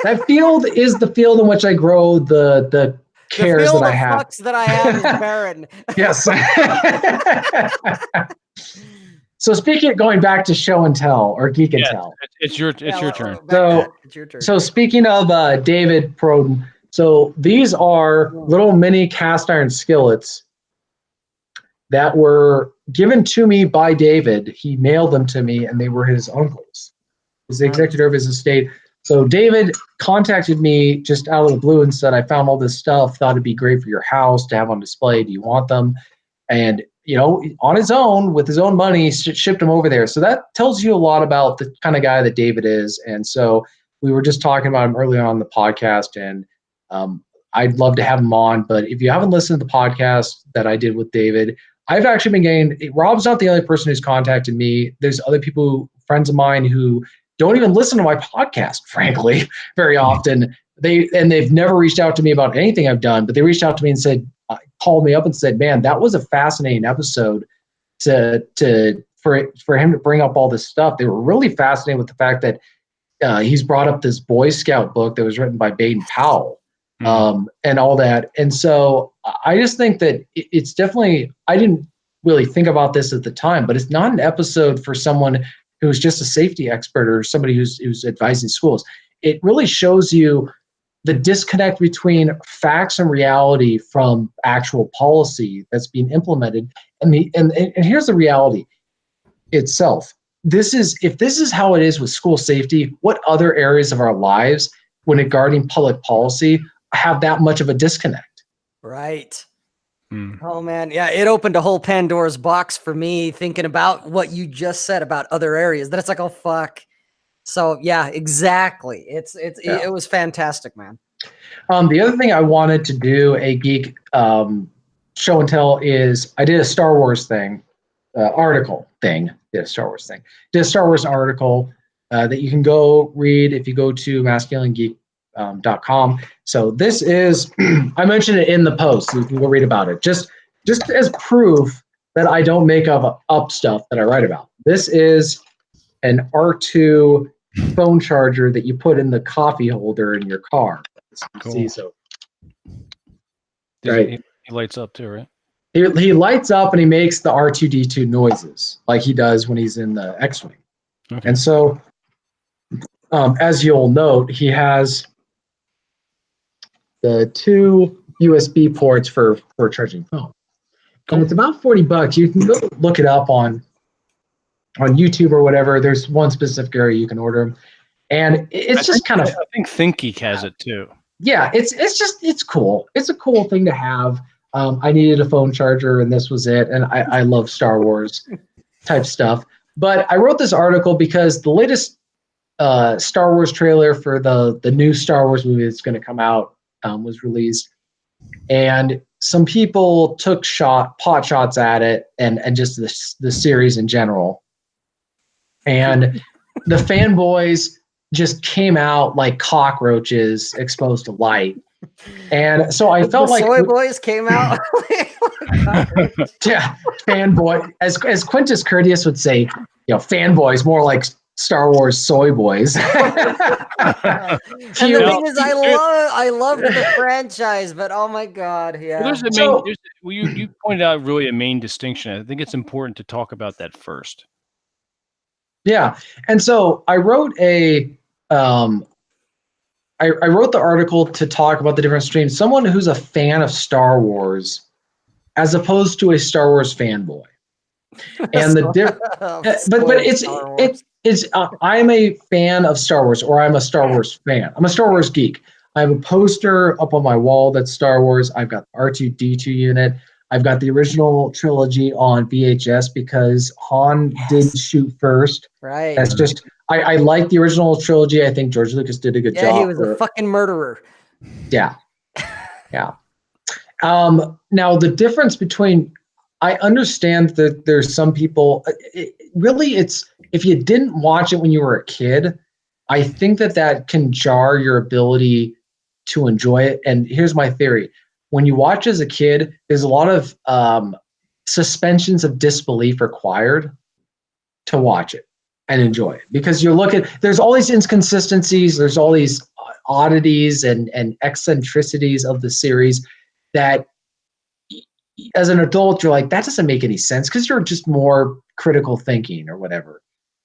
That field is the field in which I grow the cares that I have. The that I have is barren. Yes. So going back to show and tell or geek and tell. It's your turn. So speaking of David Proden, so these are little mini cast iron skillets that were given to me by David. He mailed them to me, and they were his uncle's. He's the executor of his estate. So David contacted me just out of the blue and said, I found all this stuff, thought it'd be great for your house to have on display. Do you want them? And, on his own, with his own money, shipped them over there. So that tells you a lot about the kind of guy that David is. And so we were just talking about him earlier on the podcast, and I'd love to have him on. But if you haven't listened to the podcast that I did with David, I've actually been getting, Rob's not the only person who's contacted me. There's other people, friends of mine, who don't even listen to my podcast, frankly, very often. They've never reached out to me about anything I've done, but they reached out to me and said, called me up and said, man, that was a fascinating episode for him to bring up all this stuff. They were really fascinated with the fact that he's brought up this Boy Scout book that was written by Baden Powell and all that. And so I just think that it's definitely, I didn't really think about this at the time, but it's not an episode for someone who's just a safety expert or somebody who's advising schools. It really shows you the disconnect between facts and reality from actual policy that's being implemented. And here's the reality itself. If this is how it is with school safety, what other areas of our lives, when regarding public policy, have that much of a disconnect? Right. Oh man, yeah, it opened a whole Pandora's box for me thinking about what you just said about other areas. Then it's like, oh fuck. So yeah, exactly. It was fantastic, man. The other thing I wanted to do a geek show and tell is I did a Star Wars thing, article thing. Did a Star Wars thing. Did a Star Wars article that you can go read if you go to masculinegeek.com. So this is, I mentioned it in the post, so you can go read about it. Just as proof that I don't make up stuff that I write about. This is an R2 phone charger that you put in the coffee holder in your car. Cool. See, so right. He lights up too, right? He lights up and he makes the R2D2 noises like he does when he's in the X-Wing. Okay. And so, as you'll note, he has the 2 USB ports for charging phone. Cool. And it's about $40. You can go look it up on YouTube or whatever. There's one specific area you can order them. And it's just kind of... I think ThinkGeek has it too. Yeah, it's cool. It's a cool thing to have. I needed a phone charger, and this was it. And I love Star Wars type stuff. But I wrote this article because the latest Star Wars trailer for the new Star Wars movie that's going to come out was released. And some people took pot shots at it and just the series in general. And the fanboys just came out like cockroaches exposed to light. And so I felt the like soy boys came out. yeah, fanboy, as Quintus Curtius would say, fanboys, more like Star Wars soy boys. And the thing is, I love the franchise, but oh my god, yeah. Well, there's a main. You pointed out really a main distinction. I think it's important to talk about that first. Yeah, and so I wrote I wrote the article to talk about the different streams. Someone who's a fan of Star Wars, as opposed to a Star Wars fanboy, and I'm a fan of Star Wars, or I'm a Star Wars fan. I'm a Star Wars geek. I have a poster up on my wall that's Star Wars. I've got the R2-D2 unit. I've got the original trilogy on VHS because Han did shoot first. Right. That's just I like the original trilogy. I think George Lucas did a good job. Yeah, he was a fucking murderer. Yeah. Yeah. Now the difference between, I understand that there's some people, it's if you didn't watch it when you were a kid, I think that can jar your ability to enjoy it. And here's my theory. When you watch as a kid, there's a lot of suspensions of disbelief required to watch it and enjoy it, because there's all these inconsistencies, there's all these oddities and eccentricities of the series that as an adult you're like, that doesn't make any sense, because you're just more critical thinking or whatever.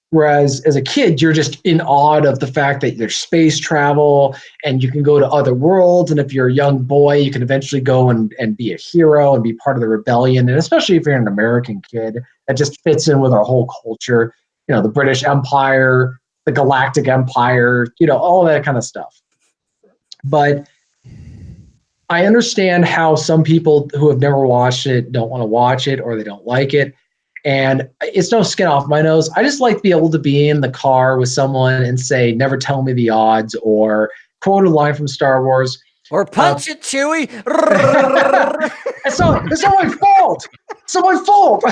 Whereas as a kid, you're just in awe of the fact that there's space travel and you can go to other worlds. And if you're a young boy, you can eventually go and be a hero and be part of the rebellion. And especially if you're an American kid, that just fits in with our whole culture. The British Empire, the Galactic Empire, all that kind of stuff. But I understand how some people who have never watched it don't want to watch it, or they don't like it. And it's no skin off my nose. I just like to be able to be in the car with someone and say, never tell me the odds, or quote a line from Star Wars. Or punch it, Chewie. It's not my fault. It's not my fault.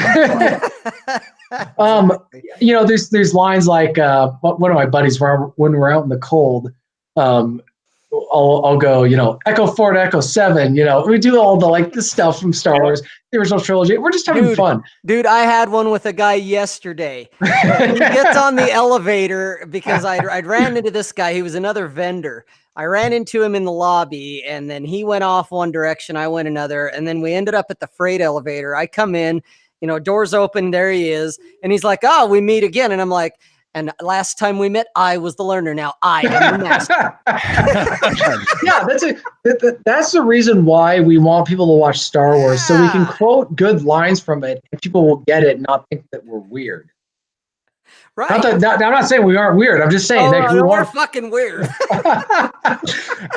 There's lines like one of my buddies, when we're out in the cold, I'll go, Echo 4 to Echo 7, we do all the stuff from Star Wars, the original trilogy. We're just having fun. Dude, I had one with a guy yesterday. He gets on the elevator because I ran into this guy. He was another vendor. I ran into him in the lobby, and then he went off one direction, I went another, and then we ended up at the freight elevator. I come in, doors open, there he is, and he's like, oh, we meet again. And I'm like, and last time we met, I was the learner. Now I am the master. Yeah, that's the reason why we want people to watch Star Wars, so we can quote good lines from it, and people will get it and not think that we're weird. Right. I'm not saying we aren't weird. I'm just saying that we're fucking weird.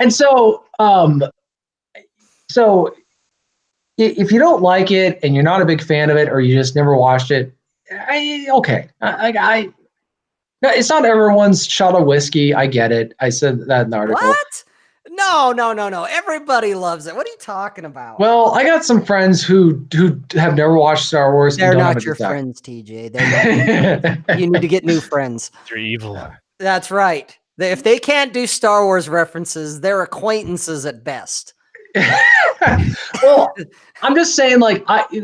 And so if you don't like it and you're not a big fan of it, or you just never watched it, it's not everyone's shot of whiskey. I get it. I said that in the article. What? No. Everybody loves it. What are you talking about? Well, I got some friends who have never watched Star Wars. They're not your friends, TJ. They're not. You need to get new friends. They're evil. That's right. If they can't do Star Wars references, they're acquaintances at best. Well, I'm just saying,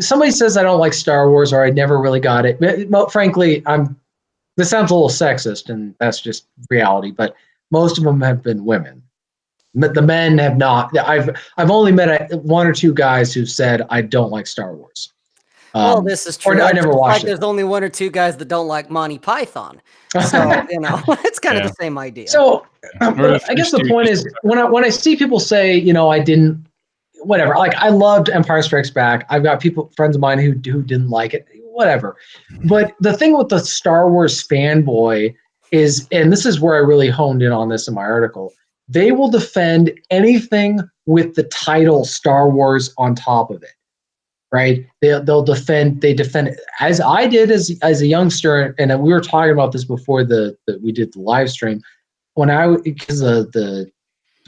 somebody says I don't like Star Wars, or I never really got it. But frankly, this sounds a little sexist, and that's just reality. But most of them have been women. The men have not. I've only met one or two guys who've said I don't like Star Wars. Well, this is true. Or I never watched it. There's only one or two guys that don't like Monty Python. So it's kind of the same idea. So I guess the point is, when I see people say, I didn't, whatever. I loved Empire Strikes Back. I've got friends of mine who didn't like it. Whatever. But the thing with the Star Wars fanboy is, and this is where I really honed in on this in my article, they will defend anything with the title Star Wars on top of it, right? They defend it, as I did as a youngster, and we were talking about this before we did the live stream, because the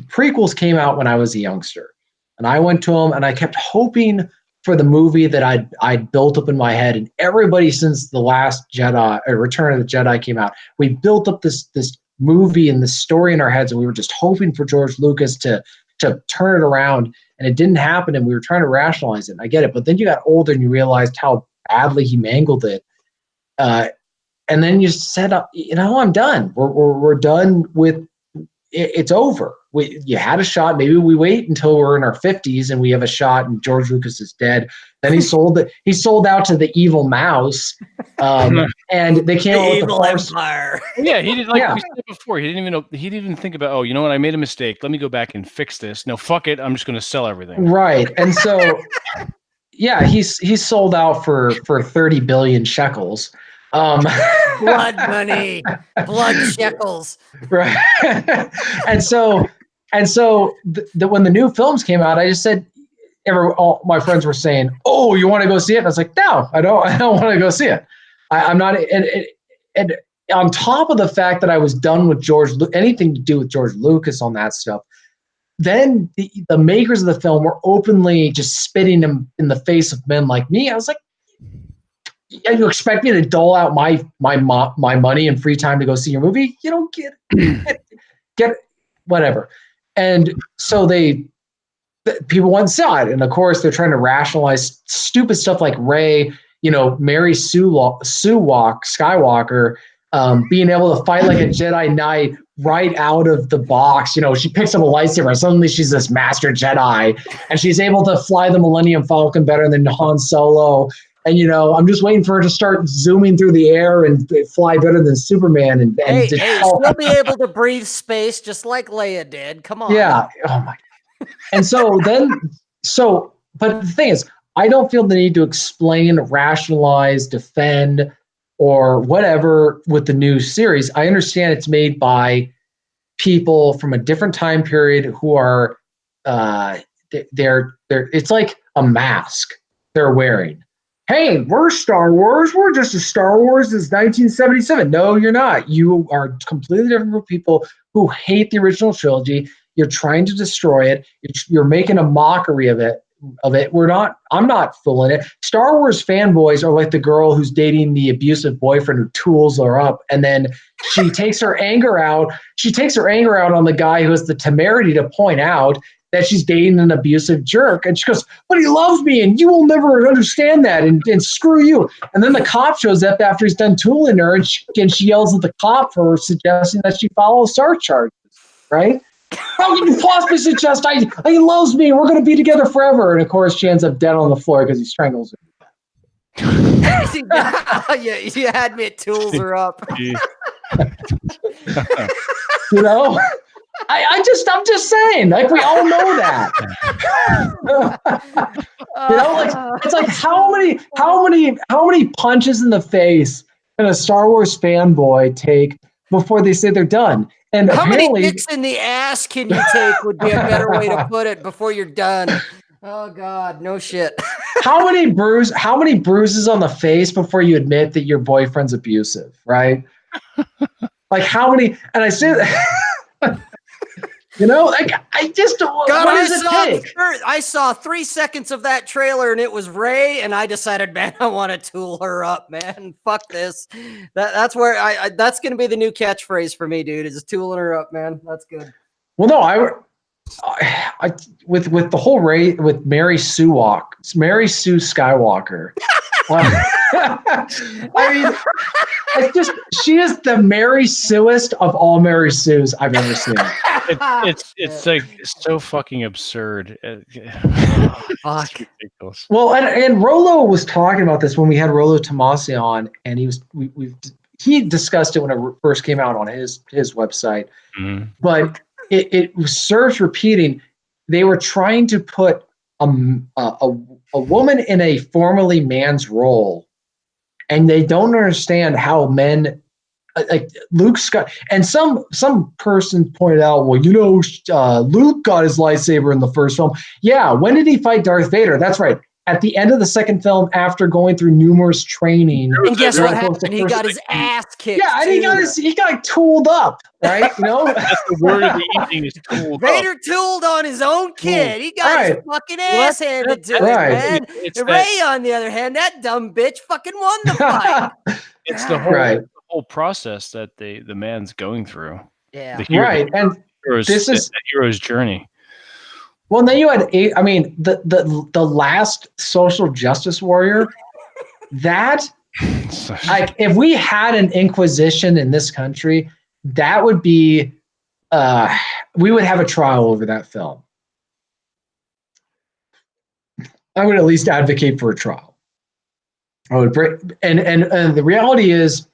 prequels came out when I was a youngster, and I went to them and I kept hoping for the movie that I'd built up in my head, and everybody since The Last Jedi or Return of the Jedi came out, we built up this movie and this story in our heads, and we were just hoping for George Lucas to turn it around, and it didn't happen, and we were trying to rationalize it. I get it, but then you got older and you realized how badly he mangled it, and then you said, I'm done. We're done with it's over. You had a shot. Maybe we wait until we're in our 50s and we have a shot and George Lucas is dead. Then he sold out to the evil mouse. And they came out with the evil Force empire. Yeah, he did, like we said before, he didn't even think about, oh, you know what, I made a mistake. Let me go back and fix this. No, fuck it. I'm just going to sell everything. Right. And so, yeah, he's sold out for 30 billion shekels. Blood money, blood shekels. Right. and so when the new films came out, I just said, all my friends were saying, "Oh, you want to go see it?" And I was like, "No, I don't want to go see it. I'm not." And on top of the fact that I was done with anything to do with George Lucas on that stuff, then the makers of the film were openly just spitting in the face of men like me. I was like, you expect me to dole out my money and free time to go see your movie? You don't get whatever. And so people went and saw it. And of course they're trying to rationalize stupid stuff like Rey, Mary Sue Skywalker, being able to fight like a Jedi Knight right out of the box. She picks up a lightsaber and suddenly she's this master Jedi and she's able to fly the Millennium Falcon better than Han Solo. And, I'm just waiting for her to start zooming through the air and fly better than Superman. And she'll be able to breathe space just like Leia did. Come on. Yeah. Oh, my. And but the thing is, I don't feel the need to explain, rationalize, defend, or whatever with the new series. I understand it's made by people from a different time period who are, it's like a mask they're wearing. Hey, we're Star Wars. We're just as Star Wars as 1977. No, you're not. You are completely different from people who hate the original trilogy. You're trying to destroy it. You're making a mockery of it. I'm not fooling it. Star Wars fanboys are like the girl who's dating the abusive boyfriend who tools her up, and then she takes her anger out. She takes her anger out on the guy who has the temerity to point out that she's dating an abusive jerk. And she goes, "But he loves me and you will never understand that, and screw you." And then the cop shows up after he's done tooling her, and she yells at the cop for suggesting that she follow SAR charges, right? How can you possibly suggest he loves me and we're going to be together forever? And of course she ends up dead on the floor because he strangles her. Yeah, you had me at tools her up. I'm just saying, like, we all know that. It's like how many punches in the face can a Star Wars fanboy take before they say they're done? And how many kicks in the ass can you take would be a better way to put it before you're done. Oh God, no shit. How many bruises on the face before you admit that your boyfriend's abusive, right? Like how many? And I say that. I just don't. God, what does it take? I saw 3 seconds of that trailer and it was Rey, and I decided, man, I want to tool her up, man. Fuck this. That's where that's going to be the new catchphrase for me, dude. Is tooling her up, man. That's good. Well, no, I with the whole Rey with Mary Sue Skywalker. I mean, she is the Mary Sueest of all Mary Sues I've ever seen. It's like so fucking absurd. Fuck. Ridiculous. Well, and Rollo was talking about this when we had Rollo Tomasi on, and he discussed it when it first came out on his website. Mm-hmm. But it serves repeating. They were trying to put a woman in a formerly man's role, and they don't understand how men like Luke Scott and some person pointed out, well, Luke got his lightsaber in the first film. Yeah, when did he fight Darth Vader? That's right. at the end of the second film, after going through numerous training, And guess they're what supposed to happened? He first- got his ass kicked. Yeah, and he got tooled up, right? You know, That's the word of the evening is tooled up. Vader tooled on his own kid. He got his Right. fucking Well, ass handed to right. him, man. It's Ray, on the other hand, that dumb bitch fucking won the fight. It's the whole, Right. the whole process that the man's going through. Yeah. The hero, Right. And this is the hero's journey. well, then you had the last social justice warrior. That like if we had an inquisition in this country, that would be we would have a trial over that film. I would at least advocate for a trial. I would break, and the reality is,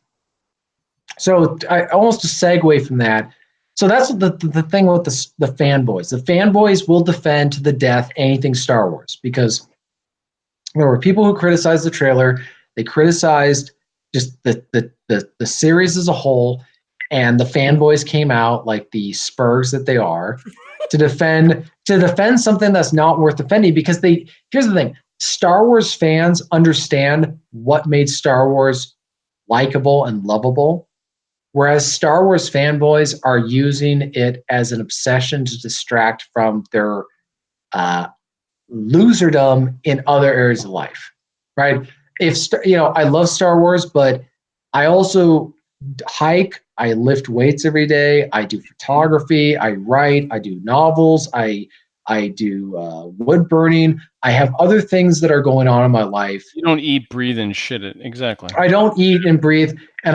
so I almost a segue from that. So that's the thing with the fanboys. The fanboys will defend to the death anything Star Wars because there were people who criticized the trailer. They criticized just the series as a whole, and the fanboys came out like the spurs that they are to defend something that's not worth defending because here's the thing. Star Wars fans understand what made Star Wars likable and lovable. Whereas Star Wars fanboys are using it as an obsession to distract from their loserdom in other areas of life, right? I love Star Wars, but I also hike, I lift weights every day, I do photography, I write, I do novels, I do wood burning. I have other things that are going on in my life. You don't eat, breathe, and shit it. Exactly. I don't eat and breathe, and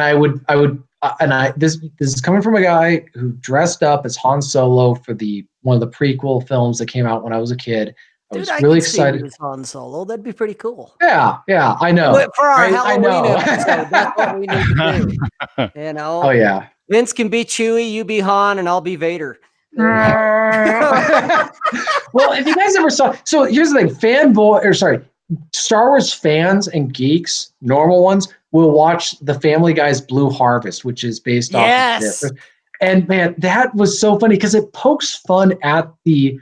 this is coming from a guy who dressed up as Han Solo for one of the prequel films that came out when I was a kid. I was really excited. See you as Han Solo. That'd be pretty cool. Yeah, I know. But for our Halloween I know. episode, that's what we need to do. You know? Oh yeah. Vince can be Chewie, you be Han, and I'll be Vader. Well, if you guys ever saw, so here's the thing: Star Wars fans and geeks, normal ones, will watch the Family Guy's Blue Harvest, which is based off of this. And man, that was so funny because it pokes fun at the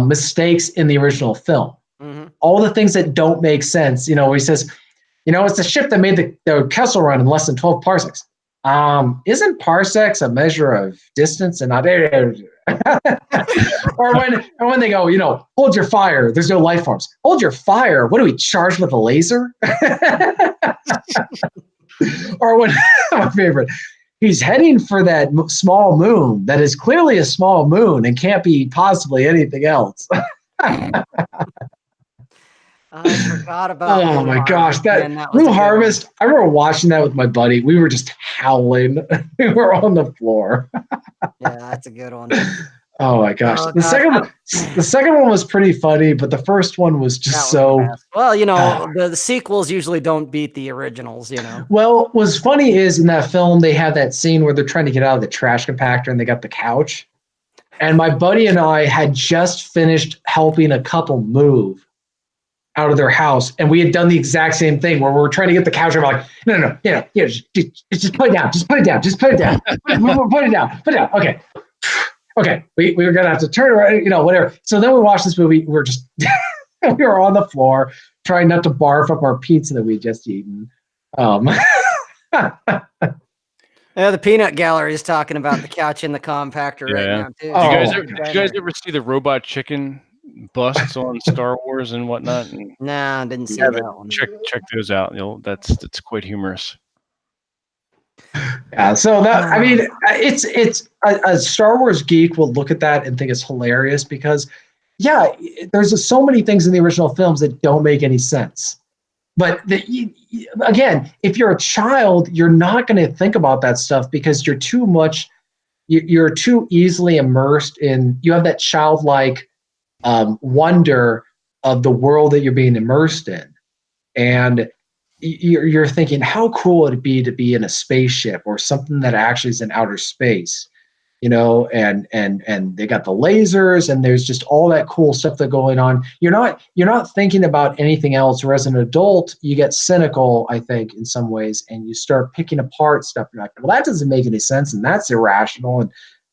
mistakes in the original film. Mm-hmm. All the things that don't make sense. You know, where he says, it's the ship that made the Kessel Run in less than 12 parsecs. Isn't parsecs a measure of distance and not or when they go, hold your fire, there's no life forms. Hold your fire. What are we charged with, a laser? Or when my favorite, he's heading for that small moon that is clearly a small moon and can't be possibly anything else. I forgot about. Oh my gosh, that Blue Harvest! I remember watching that with my buddy. We were just howling. We were on the floor. Yeah, that's a good one. Oh my gosh, the second one was pretty funny, but the first one was just so. Well, the sequels usually don't beat the originals. Well, what's funny is in that film they have that scene where they're trying to get out of the trash compactor and they got the couch, and my buddy and I had just finished helping a couple move out of their house, and we had done the exact same thing where we were trying to get the couch, and we're like, no, just put it down, just put it down, put it down, put it down. Okay, we were gonna have to turn around, whatever. So then we watched this movie. We're just we were on the floor trying not to barf up our pizza that we just eaten. Yeah, the Peanut Gallery is talking about the couch in the compactor right now too. Did you guys ever see the robot chicken busts on Star Wars and whatnot? Nah, I didn't see that one. Check those out. That's quite humorous. Yeah, so it's a Star Wars geek will look at that and think it's hilarious because, there's so many things in the original films that don't make any sense. But again, if you're a child, you're not going to think about that stuff because you're too easily immersed in. You have that childlike wonder of the world that you're being immersed in, and you're thinking, how cool would it be to be in a spaceship or something that actually is in outer space, and they got the lasers and there's just all that cool stuff that's going on. You're not thinking about anything else. Whereas an adult, you get cynical, I think, in some ways, and you start picking apart stuff. You're like, well, that doesn't make any sense, and that's irrational, and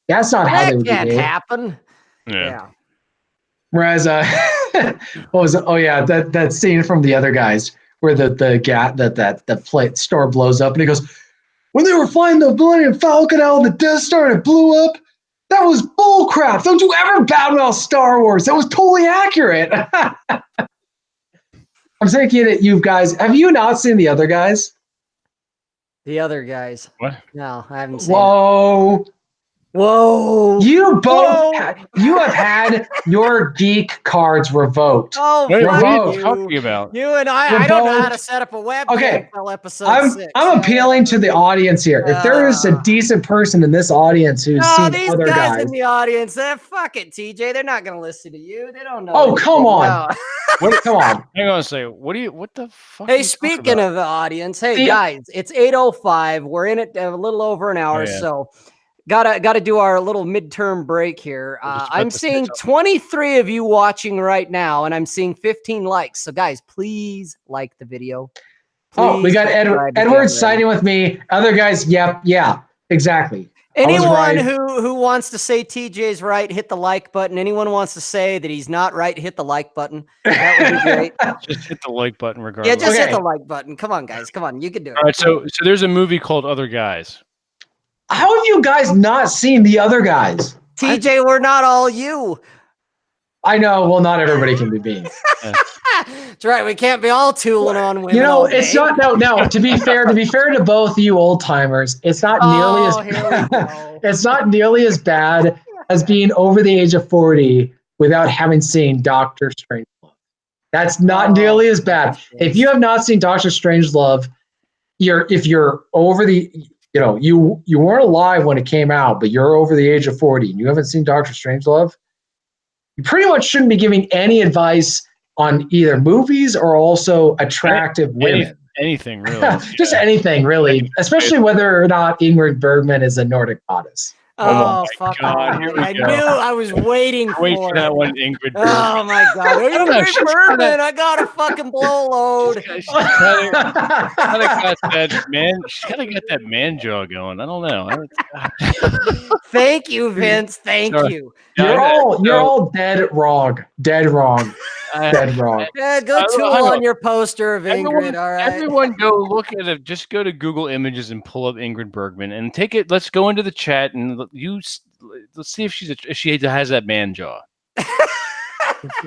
that's not how they would behave. That can't happen. Yeah. Whereas What was it? Oh yeah, that scene from The Other Guys where the plate store blows up and he goes, when they were flying the Millennium Falcon out of the Death Star and it blew up, that was bull crap. Don't you ever badmouth Star Wars. That was totally accurate. I'm thinking that you guys, have you not seen The Other Guys? The Other Guys. What? No, I haven't seen Whoa. it. Whoa. You both, you have had your geek cards revoked. Oh, What fuck are you you. talking about? You and I don't know how to set up a webcam Okay. until episode I'm 6. appealing to the audience here. If there is a decent person in this audience who's seen these Other guys Guys. in the audience, fuck it, TJ. They're not going to listen to you. They don't know. Oh, anything. come on. No. Come on. Hang on a second. What the fuck? are Hey, you talking speaking about? of the audience, hey See, guys, it's 8:05. We're in it a little over an hour, yeah. so gotta do our little midterm break here. just about I'm to say seeing something. 23 of you watching right now, and I'm seeing 15 likes. So guys, please like the video. Oh, we got Please subscribe if you Edward haven't already. siding with me. Other guys, yep, yeah, exactly. I was Anyone right. who wants to say TJ's right, hit the like button. Anyone wants to say that he's not right, hit the like button. That would be great. Just hit the like button regardless. Yeah, just hit Okay. the like button. Come on, guys. Come on. You can do it. All right, so there's a movie called Other Guys. How have you guys not seen The Other Guys? TJ, we're not all you. I know. Well, not everybody can be me. That's right. We can't be all tooling on women. You know, all it's day. not. No. To be fair to both you old timers, it's not nearly Here we as. go. It's not nearly as bad as being over the age of 40 without having seen Doctor Strangelove. That's not nearly as bad. If you have not seen Doctor Strangelove, if you're over the, you weren't alive when it came out, but you're over the age of 40 and you haven't seen Doctor Strangelove, you pretty much shouldn't be giving any advice on either movies or also attractive women. Anything really. Just anything really, especially whether or not Ingrid Bergman is a Nordic goddess. Oh, my fuck. God, here we I go. knew I was waiting Wait for for that it. one, Ingrid. Oh, my God. don't know, she's Ingrid Bergman, I got a fucking blow load. She's kinda got that man. She's kind of got that man jaw going. I don't know. Thank you, Vince. Thank Sorry. you. You're all dead wrong. Dead wrong. Dead wrong. Yeah, go I- tool hang on on. your poster of Ingrid, all right? Everyone go look at it. Just go to Google Images and pull up Ingrid Bergman and take it. Let's go into the chat and let's see if if she has that man jaw.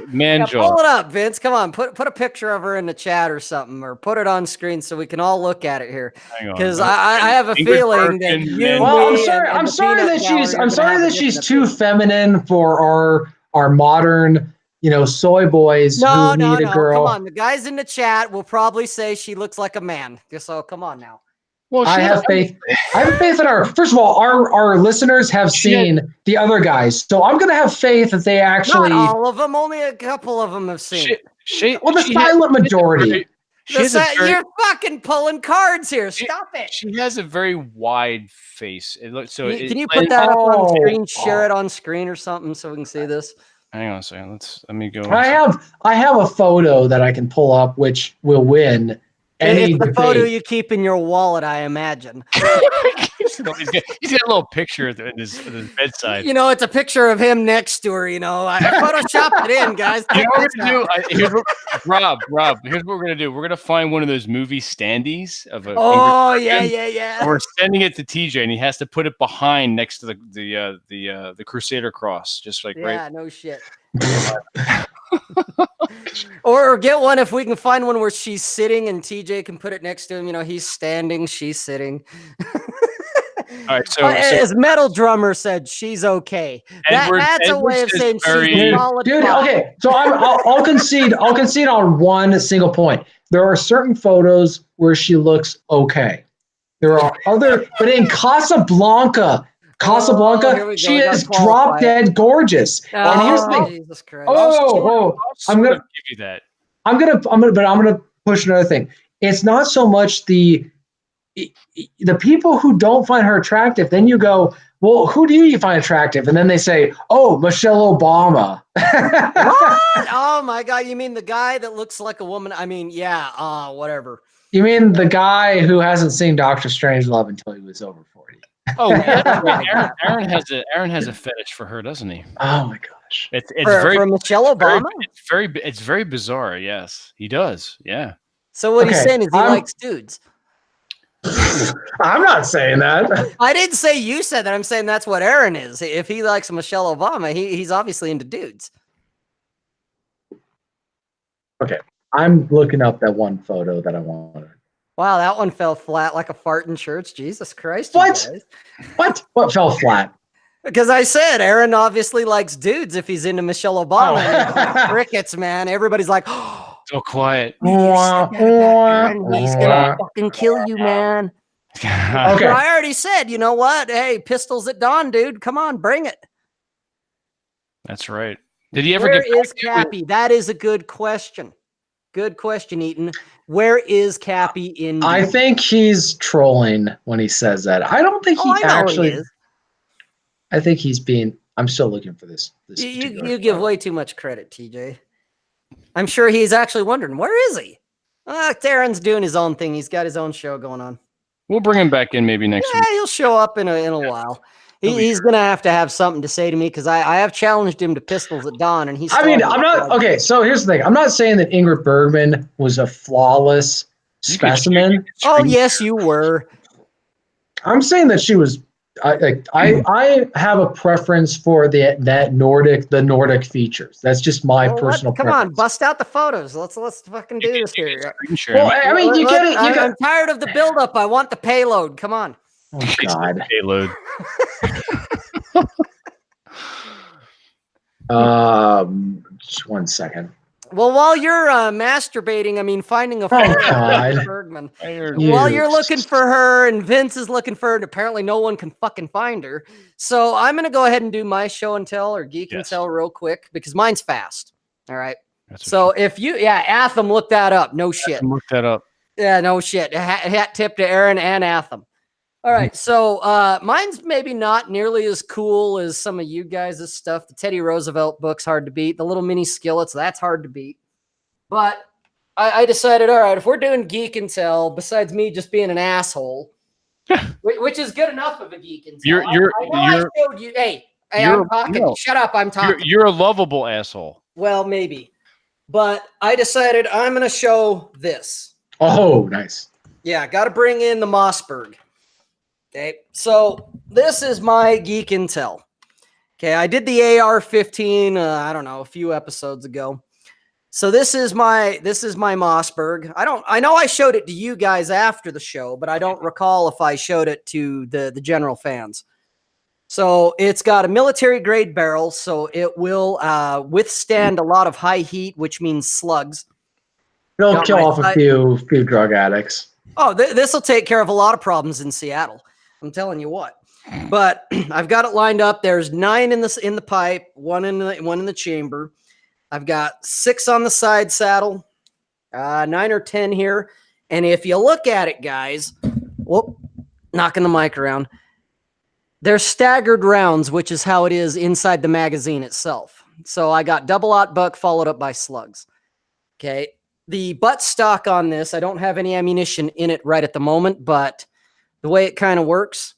Man jaw. Pull it up, Vince. Come on, put a picture of her in the chat or something, or put it on screen so we can all look at it here. Hang on. Because I have a Ingrid feeling that Bergman, you. man. Well, me, I'm and sorry the that peanut gallery are gonna have a she's different too opinion. feminine for our modern, soy boys No, who need a girl. Come on. The guys in the chat will probably say she looks like a man. So come on now. Well, I have faith. I have faith in our. First of all, our listeners have seen The Other Guys, so I'm going to have faith that they actually. Not all of them. Only a couple of them have seen it. The silent majority. You're fucking pulling cards here. Stop it. She has a very wide face. It looks so. Can you put that up on screen? Share it on screen or something so we can see this. Hang on a second. Let me go. I have a photo that I can pull up, which will win any It's the debate. photo you keep in your wallet, I imagine. he's got a little picture at his bedside. It's a picture of him next to her. I photoshopped it in, guys. You know what we're gonna do? Rob, here's what we're gonna do. We're gonna find one of those movie standees of a. Oh yeah. And we're sending it to TJ, and he has to put it behind next to the Crusader cross, just like right. Yeah, no shit. Or get one if we can find one where she's sitting and TJ can put it next to him. He's standing, she's sitting. All right, so as Metal Drummer said, she's okay. That's a way of saying she's a solid. Dude, okay. So I'll concede. I'll concede on one single point. There are certain photos where she looks okay. There are other, but in Casablanca, she is drop dead gorgeous. And here's the thing. Jesus Christ. I'm gonna give you that. I'm gonna push another thing. It's not so much the people who don't find her attractive. Then you go, well, who do you find attractive? And then they say, oh, Michelle Obama. What? Oh my God! You mean the guy that looks like a woman? I mean, yeah. Whatever. You mean the guy who hasn't seen Doctor Strangelove until he was over 40? Oh, yeah. Aaron has a fetish for her, doesn't he? Oh my God. gosh. It's very for Michelle Obama. it's very bizarre. Yes, he does. Yeah. So what he's Okay, saying is he likes dudes. I'm not saying that. I didn't say you said that. I'm saying that's what Aaron is. If he likes Michelle Obama, he's obviously into dudes. Okay, I'm looking up that one photo that I wanted. Wow, that one fell flat like a fart in church. Jesus Christ, What? you guys. What fell flat? Because I said Aaron obviously likes dudes if he's into Michelle Obama. And it's crickets, man. Everybody's like, oh, So quiet. Aaron, he's gonna fucking kill you, man. Okay. But I already said, you know what? Hey, pistols at dawn, dude. Come on, bring it. That's right. Did he ever Where get is Cappy? That is a good question. Good question, Eaton. Where is Cappy in? I think he's trolling when he says that. I don't think he actually. I think he's being. I'm still looking for this. You give way too much credit, TJ. I'm sure he's actually wondering, where is he? Aaron's doing his own thing. He's got his own show going on. We'll bring him back in maybe next week. He'll show up in a while. He's going to have something to say to me because I have challenged him to pistols at dawn, and he's. I mean, I'm not okay. So here's the thing. I'm not saying that Ingrid Bergman was a flawless specimen. Oh yes, you were. I'm saying that she was. I have a preference for the Nordic features. That's just my personal. Come preference. on, bust out the photos. Let's fucking do this here. Well, I mean, you get it. I'm tired of the buildup. I want the payload. Come on. Oh God. Payload. Just 1 second. Well, while you're masturbating, I mean, finding a photo of Bergman. While you're looking for her and Vince is looking for her, and apparently no one can fucking find her. So I'm going to go ahead and do my show and tell or geek and tell real quick because mine's fast. All right. So if you, Atham, look that up. No shit. Look that up. Yeah, no shit. Hat tip to Aaron and Atham. All right, so mine's maybe not nearly as cool as some of you guys' stuff. The Teddy Roosevelt book's hard to beat. The little mini skillets, that's hard to beat. But I decided, all right, if we're doing geek and tell, besides me just being an asshole, which is good enough of a geek and tell. I showed you. Hey, I'm talking. No, shut up, I'm talking. You're a lovable asshole. Well, maybe. But I decided I'm going to show this. Oh, nice. Yeah, got to bring in the Mossberg. Okay, so this is my geek intel. Okay, I did the AR-15, I don't know, a few episodes ago. So this is my Mossberg. I know I showed it to you guys after the show, but I don't recall if I showed it to the general fans. So it's got a military grade barrel, so it will withstand a lot of high heat, which means slugs. It'll kill off a few drug addicts. Oh, this will take care of a lot of problems in Seattle. I'm telling you what. But I've got it lined up. There's 9 in the pipe, one in the chamber. I've got 6 on the side saddle, 9 or 10 here. And if you look at it, guys, whoop, knocking the mic around. They're staggered rounds, which is how it is inside the magazine itself. So I got double-aught buck followed up by slugs. Okay. The butt stock on this, I don't have any ammunition in it right at the moment, but the way it kind of works,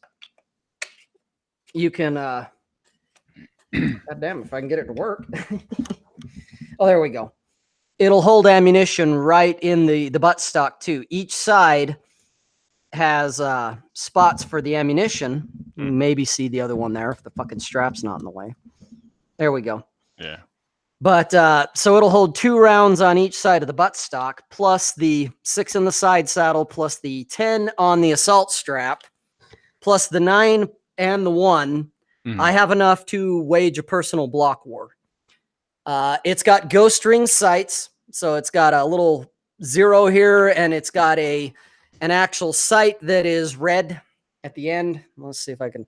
you can, God damn, if I can get it to work. Oh, there we go. It'll hold ammunition right in the butt stock too. Each side has spots for the ammunition. Maybe see the other one there if the fucking strap's not in the way. There we go. Yeah. But so it'll hold 2 rounds on each side of the butt stock, plus the 6 in the side saddle, plus the 10 on the assault strap, plus the 9 and the 1. I have enough to wage a personal block war. It's got ghost ring sights, so it's got a little 0 here, and it's got an actual sight that is red at the end. Let's see if I can.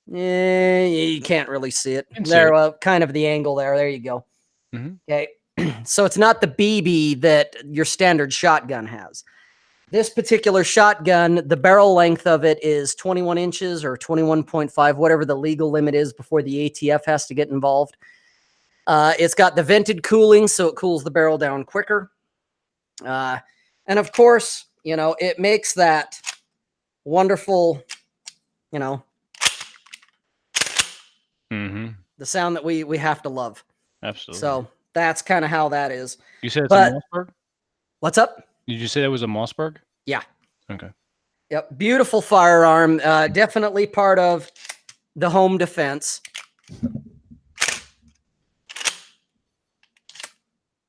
You can't really see it. There, kind of the angle there. There you go. Okay. So it's not the BB that your standard shotgun has. This particular shotgun, the barrel length of it is 21 inches or 21.5, whatever the legal limit is before the ATF has to get involved. It's got the vented cooling, so it cools the barrel down quicker. And of course, it makes that wonderful, the sound that we have to love. Absolutely. So that's kind of how that is. You said it's But a Mossberg? what's up? Did you say that was a Mossberg? Yeah. Okay. Yep. Beautiful firearm. Definitely part of the home defense.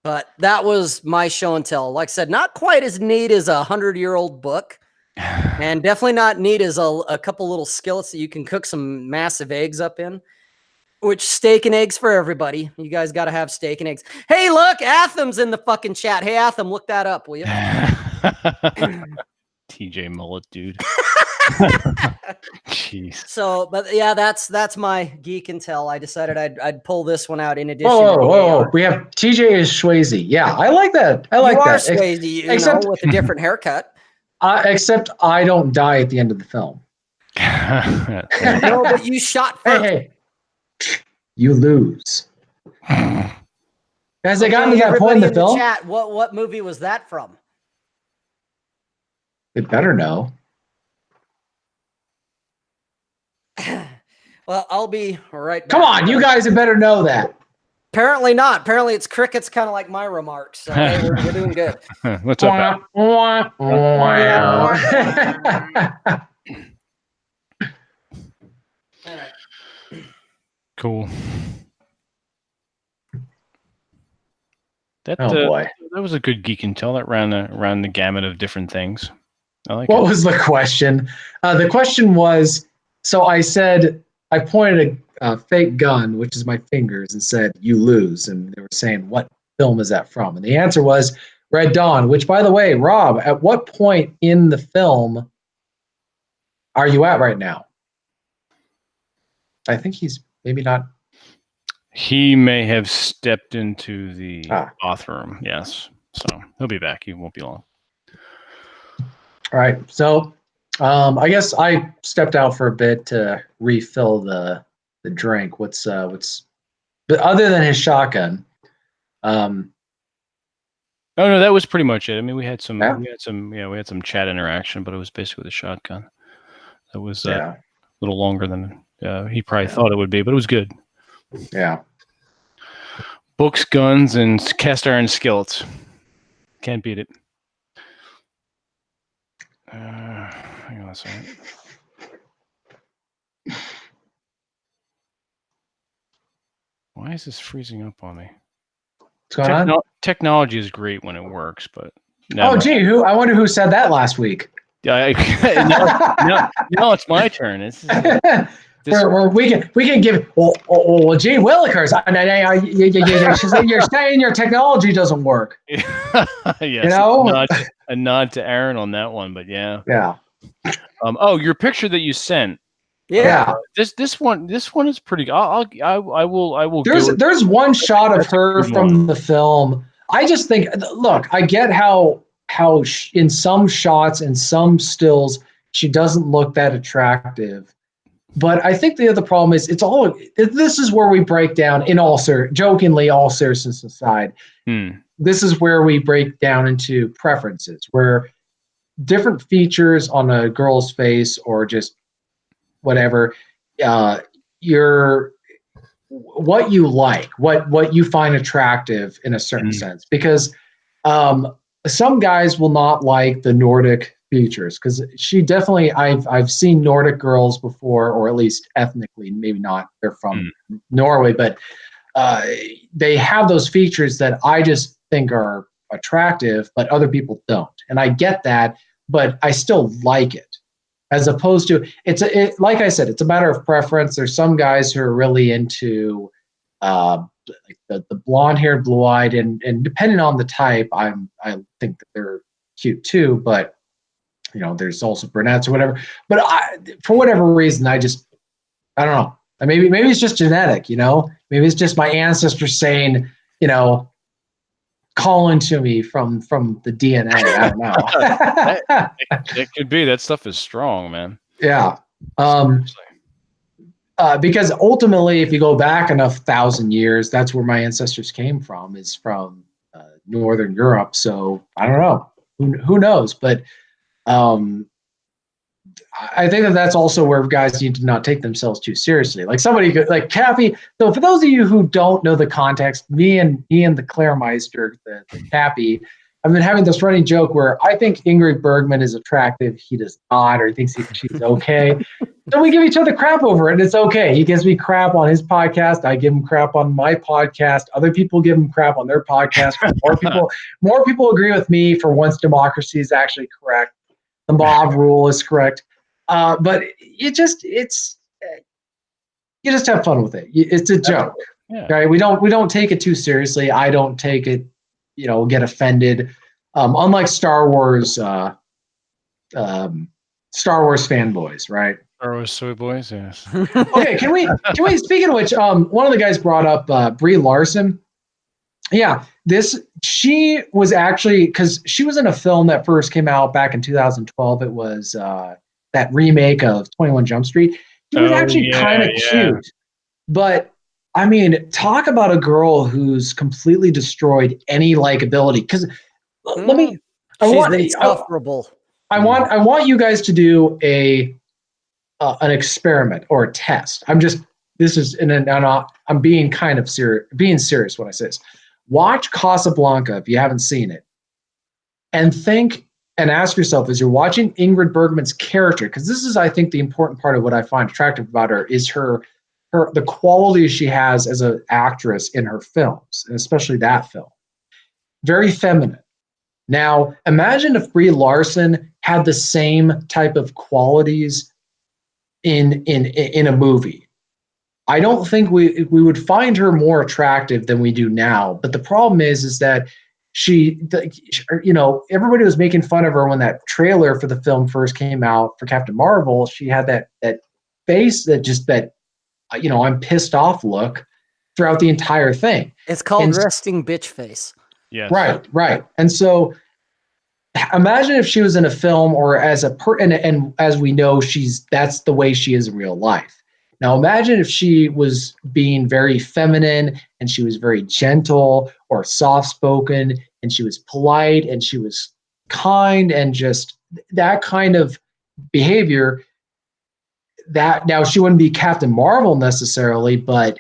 But that was my show and tell. Like I said, not quite as neat as a 100-year-old book, and definitely not neat as a couple little skillets that you can cook some massive eggs up in. Which steak and eggs for everybody. You guys got to have steak and eggs. Hey, look, Atham's in the fucking chat. Hey, Atham, look that up, will you? TJ Mullet, dude. Jeez. So, but yeah, that's my geek and tell. I decided I'd pull this one out in addition. Whoa. We have TJ is Swayze. Yeah, I like that. I like that. Swayze, except with a different haircut. Except I don't die at the end of the film. No, but you shot first. Hey. You lose. Guys, I got to that point in the film. Chat, what movie was that from? It better know. Well, I'll be right back. Come on, you guys had better know that. Apparently not. Apparently it's crickets, kind of like my remarks. So hey, we're doing good. What's up? Cool. That, boy. That was a good geek and tell. That ran the gamut of different things. I like What was the question? The question was, so I said, I pointed a fake gun, which is my fingers, and said, you lose. And they were saying, what film is that from? And the answer was Red Dawn, which, by the way, Rob, at what point in the film are you at right now? I think he's maybe not. He may have stepped into the bathroom. Yes. So he'll be back. He won't be long. All right. So I guess I stepped out for a bit to refill the drink. What's but other than his shotgun. Oh no, that was pretty much it. I mean, we had some chat interaction, but it was basically the shotgun. That was a little longer than he probably thought it would be, but it was good. Yeah. Books, guns, and cast iron skillets. Can't beat it. Hang on a second. Why is this freezing up on me? What's going on? Technology is great when it works, but gee, I wonder who said that last week. No, it's my turn. We can give gee willikers. You're saying your technology doesn't work. Yes, you know, a nod to Aaron on that one, but yeah. Your picture that you sent. Yeah. This one is pretty. I will. There's one shot of her from the film. I just think, look, I get how in some shots and some stills she doesn't look that attractive. But I think the other problem is this is where we break down jokingly, all seriousness aside. This is where we break down into preferences, where different features on a girl's face or just whatever, what you like, what you find attractive in a certain sense. Because some guys will not like the Nordic features, because she definitely, I've seen Nordic girls before, or at least ethnically, maybe not, they're from Norway, but they have those features that I just think are attractive, but other people don't. And I get that, but I still like it. As opposed to, like I said, it's a matter of preference. There's some guys who are really into like the blonde-haired, blue-eyed, and depending on the type, I think that they're cute too. But there's also brunettes or whatever. But for whatever reason, I don't know. Maybe it's just genetic. Maybe it's just my ancestors saying, calling to me from the DNA. I don't know. It could be. That stuff is strong, man. Yeah. Because ultimately, if you go back enough 1,000 years, that's where my ancestors came from, is from Northern Europe. So I don't know. Who knows? But I think that that's also where guys need to not take themselves too seriously. Like somebody like Cappy. So for those of you who don't know the context, me and the Claremeister, the Cappy, I've been having this running joke where I think Ingrid Bergman is attractive. He does not, or he thinks she's okay. So we give each other crap over it, and it's okay. He gives me crap on his podcast. I give him crap on my podcast. Other people give him crap on their podcast. More people agree with me for once democracy is actually correct. The mob rule is correct. But you just have fun with it. It's a joke. Yeah. Right? We don't take it too seriously. I don't take it, get offended. Unlike Star Wars fanboys, right? Star Wars soy boys, yes. Okay, can we speaking of which, one of the guys brought up Brie Larson. Yeah, she was actually, because she was in a film that first came out back in 2012. It was that remake of 21 Jump Street. She was actually kind of cute. But I mean, talk about a girl who's completely destroyed any likability. Because she's insufferable. I want you guys to do an experiment or a test. I'm being kind of serious, being serious when I say this. Watch Casablanca if you haven't seen it, and think and ask yourself as you're watching Ingrid Bergman's character, because this is, I think, the important part of what I find attractive about her is the qualities she has as an actress in her films, and especially that film. Very feminine. Now, imagine if Brie Larson had the same type of qualities in a movie. I don't think we would find her more attractive than we do now. But the problem is that everybody was making fun of her when that trailer for the film first came out for Captain Marvel. She had that face that I'm pissed off look throughout the entire thing. It's called resting bitch face. Yes. Right. And so imagine if she was in a film or as and as we know, that's the way she is in real life. Now imagine if she was being very feminine and she was very gentle or soft-spoken and she was polite and she was kind and just that kind of behavior. That now she wouldn't be Captain Marvel necessarily, but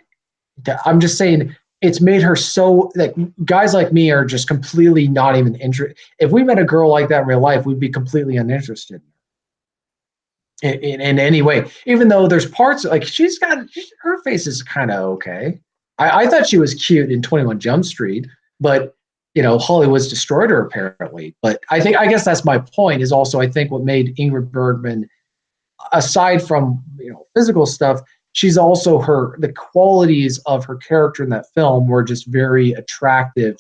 I'm just saying it's made her so that guys like me are just completely not even interested. If we met a girl like that in real life, we'd be completely uninterested in any way, even though there's parts like her face is kind of okay. I thought she was cute in 21 Jump Street, but Hollywood's destroyed her apparently. But I guess that's my point is also, I think what made Ingrid Bergman, aside from physical stuff, she's also the qualities of her character in that film were just very attractive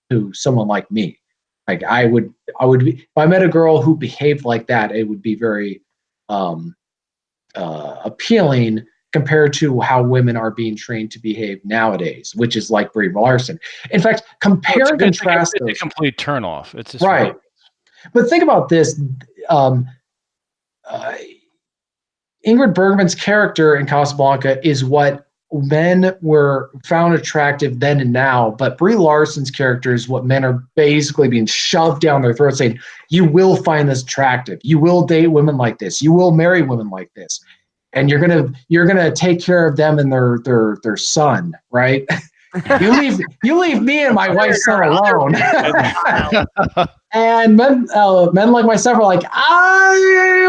to someone like me. Like I would be, if I met a girl who behaved like that, it would be very appealing compared to how women are being trained to behave nowadays, which is like Brie Larson. In fact, compare and contrast those. It's a complete turnoff. It's just right. But think about this. Ingrid Bergman's character in Casablanca is what men were found attractive then and now, but Brie Larson's character is what men are basically being shoved down their throats saying, you will find this attractive. You will date women like this. You will marry women like this. And you're gonna take care of them and their son, right? you leave me and my wife's son alone. And men like myself are like,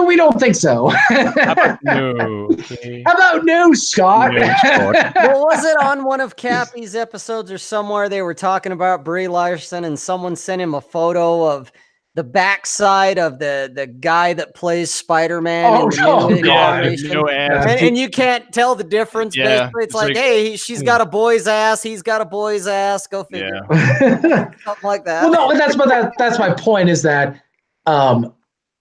we don't think so. How about no? Okay. How about no, Scott? Well, was it on one of Cappy's episodes or somewhere they were talking about Brie Larson and someone sent him a photo of the backside of the guy that plays Spider-Man? No ass. And you can't tell the difference. Yeah, Basically, it's like, hey, she's got a boy's ass. He's got a boy's ass. Go figure. Yeah. Something like that. Well, no, that's my point is that,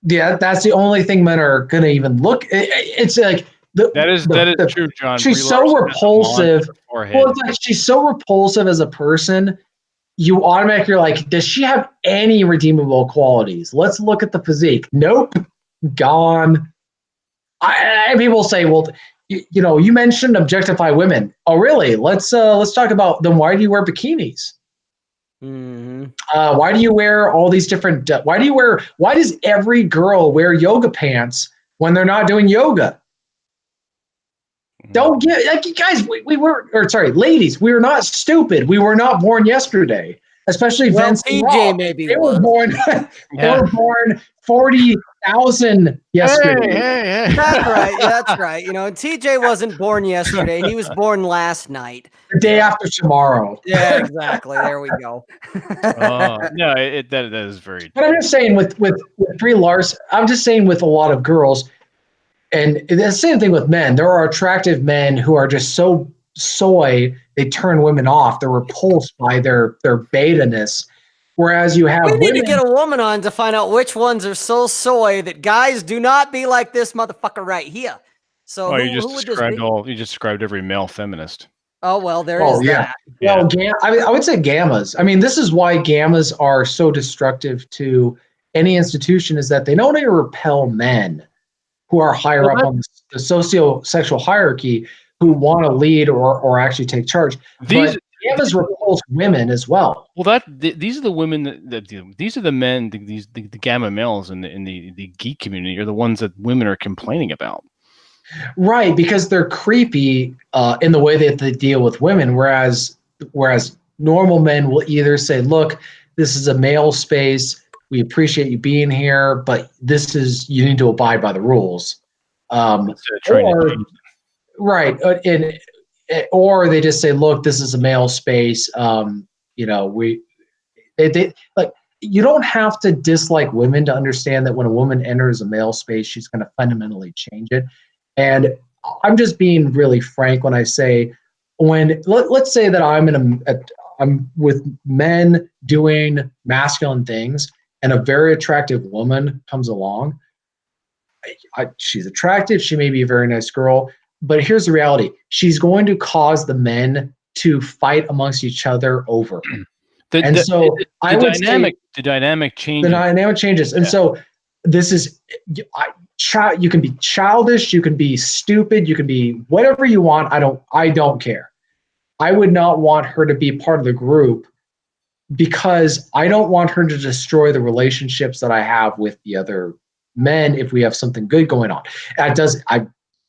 that's the only thing men are going to even look. It's like, that is true, John. She's so repulsive. Well, it's like she's so repulsive as a person. You automatically are like, does she have any redeemable qualities? Let's look at the physique. Nope, gone. People say, well, you mentioned objectify women. Oh, really? Let's talk about then. Why do you wear bikinis? Mm-hmm. Why do you wear all these different? Why does every girl wear yoga pants when they're not doing yoga. Don't get like you guys. We were, or sorry, ladies. We were not stupid. We were not born yesterday. Especially Well, Vince and TJ Rob. maybe They was. were born. They were born 40,000 yesterday. Hey. That's right. Yeah, that's right. You know, and TJ wasn't born yesterday. He was born last night. The day after tomorrow. Yeah, exactly. There we go. No, that is very. But I'm just saying with Brie Larson, I'm just saying with a lot of girls, and the same thing with men. There are attractive men who are just so soy, they turn women off. They're repulsed by their beta-ness. Whereas you have We need women, to get a woman on to find out which ones are so soy that guys do not be like this motherfucker right here. So You who would this be? You just described every male feminist. Oh, well, there is that. Well, I would say gammas. I mean, this is why gammas are so destructive to any institution, is that they not only repel men who are higher up on the socio-sexual hierarchy, who want to lead or actually take charge, but gammas repulse women as well. Well, these are the women these are the men, the gamma males in the geek community are the ones that women are complaining about. Right, because they're creepy in the way that they deal with women, whereas normal men will either say, "Look, this is a male space. We appreciate you being here, but you need to abide by the rules." Or they just say, "Look, this is a male space. They like." You don't have to dislike women to understand that when a woman enters a male space, she's going to fundamentally change it. And I'm just being really frank when I say, let's say that I'm with men doing masculine things, and a very attractive woman comes along. She's attractive. She may be a very nice girl, but here's the reality: she's going to cause the men to fight amongst each other over her. The dynamic changes. The dynamic changes, and so this is. You can be childish, you can be stupid, you can be whatever you want. I don't care. I would not want her to be part of the group because I don't want her to destroy the relationships that I have with the other men if we have something good going on. It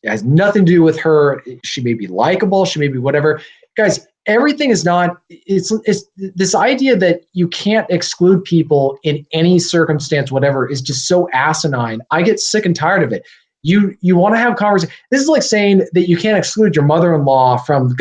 has nothing to do with her. She may be likable, she may be whatever. Guys, everything is not, it's this idea that you can't exclude people in any circumstance, whatever, is just so asinine. I get sick and tired of it. You want to have conversation. This is like saying that you can't exclude your mother-in-law from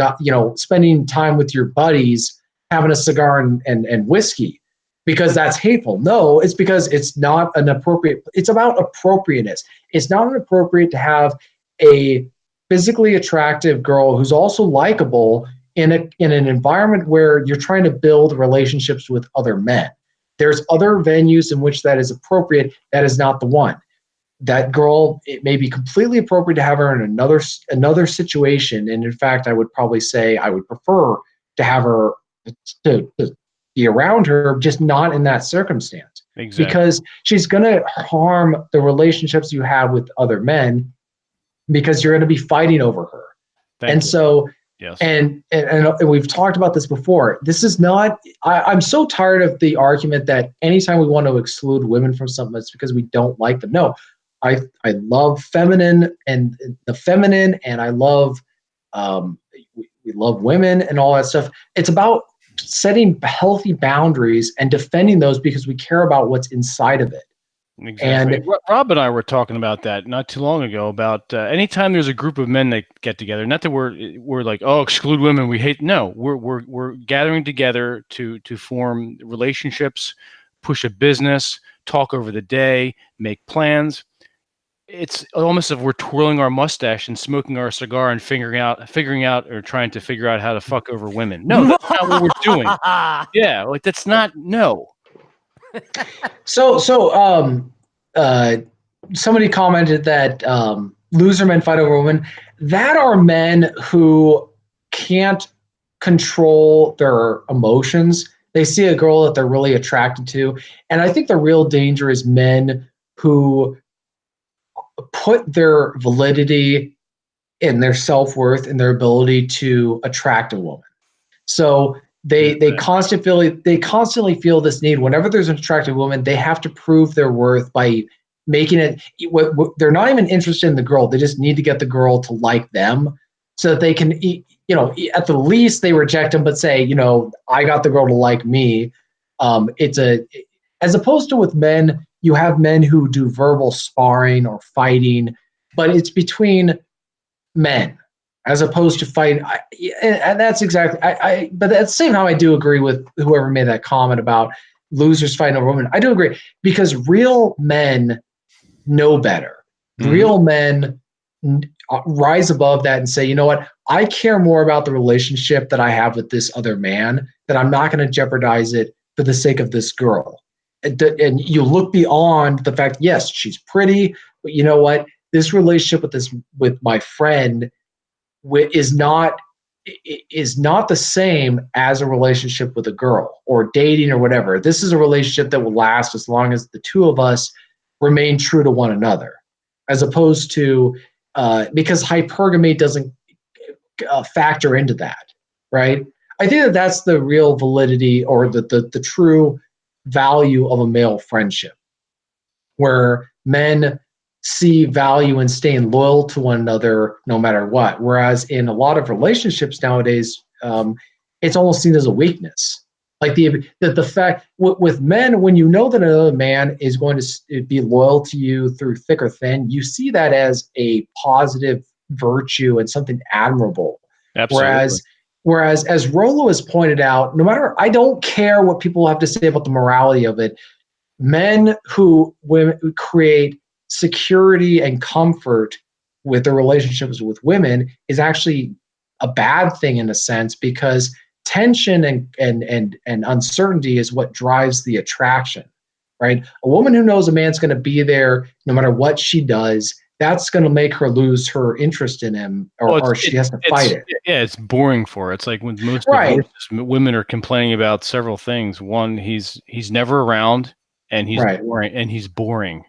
spending time with your buddies, having a cigar and whiskey, because that's hateful. No, it's because it's not an appropriate. It's about appropriateness. It's not appropriate to have a physically attractive girl who's also likable in an environment where you're trying to build relationships with other men. There's other venues in which that is appropriate. That is not the one. That girl, it may be completely appropriate to have her in another situation. And in fact, I would probably say I would prefer to have her to be around her, just not in that circumstance. Exactly. Because she's going to harm the relationships you have with other men, because you're going to be fighting over her. Yes. And we've talked about this before. This is not, I'm so tired of the argument that anytime we want to exclude women from something, it's because we don't like them. No, I love feminine and the feminine, and I love, we love women and all that stuff. It's about setting healthy boundaries and defending those because we care about what's inside of it. Exactly. And Rob and I were talking about that not too long ago, about anytime there's a group of men that get together, not that we're like, oh, exclude women, we hate. No, we're gathering together to form relationships, push a business, talk over the day, make plans. It's almost as if we're twirling our mustache and smoking our cigar and figuring out or trying to figure out how to fuck over women. No, that's not what we're doing. Yeah, like that's not, no. So somebody commented that loser men fight over women. That are men who can't control their emotions. They see a girl that they're really attracted to. And I think the real danger is men who put their validity in their self-worth and their ability to attract a woman. So they constantly feel this need. Whenever there's an attractive woman, they have to prove their worth by making it, they're not even interested in the girl. They just need to get the girl to like them so that they can, at the least they reject them, but say, I got the girl to like me. As opposed to with men, you have men who do verbal sparring or fighting, but it's between men as opposed to fighting. And that's exactly, but at the same time, I do agree with whoever made that comment about losers fighting over women. I do agree, because real men know better. Mhm. Real men rise above that and say, you know what? I care more about the relationship that I have with this other man, that I'm not going to jeopardize it for the sake of this girl. And you look beyond the fact, yes, she's pretty, but you know what? This relationship with my friend is not the same as a relationship with a girl or dating or whatever. This is a relationship that will last as long as the two of us remain true to one another, as opposed to because hypergamy doesn't factor into that, right? I think that that's the real validity, or the true value of a male friendship, where men see value in staying loyal to one another no matter what. Whereas in a lot of relationships nowadays, it's almost seen as a weakness. Like the fact with men, when you know that another man is going to be loyal to you through thick or thin, you see that as a positive virtue and something admirable. Absolutely. Whereas as Rollo has pointed out, I don't care what people have to say about the morality of it. Men who create security and comfort with their relationships with women is actually a bad thing in a sense, because tension and uncertainty is what drives the attraction, right? A woman who knows a man's going to be there no matter what she does, that's going to make her lose her interest in him, or she has to fight it. Yeah, it's boring for her. It's like with most Right. divorces, women are complaining about several things. One, he's never around, and he's Right. boring. And he's boring.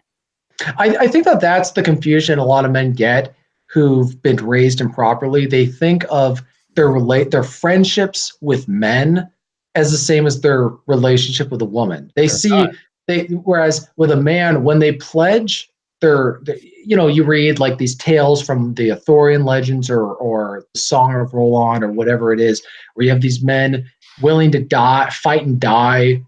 I think that that's the confusion a lot of men get who've been raised improperly. They think of their friendships with men as the same as their relationship with a woman. They're not. Whereas with a man, when they pledge you read like these tales from the Arthurian legends or the Song of Roland or whatever it is, where you have these men willing to fight and die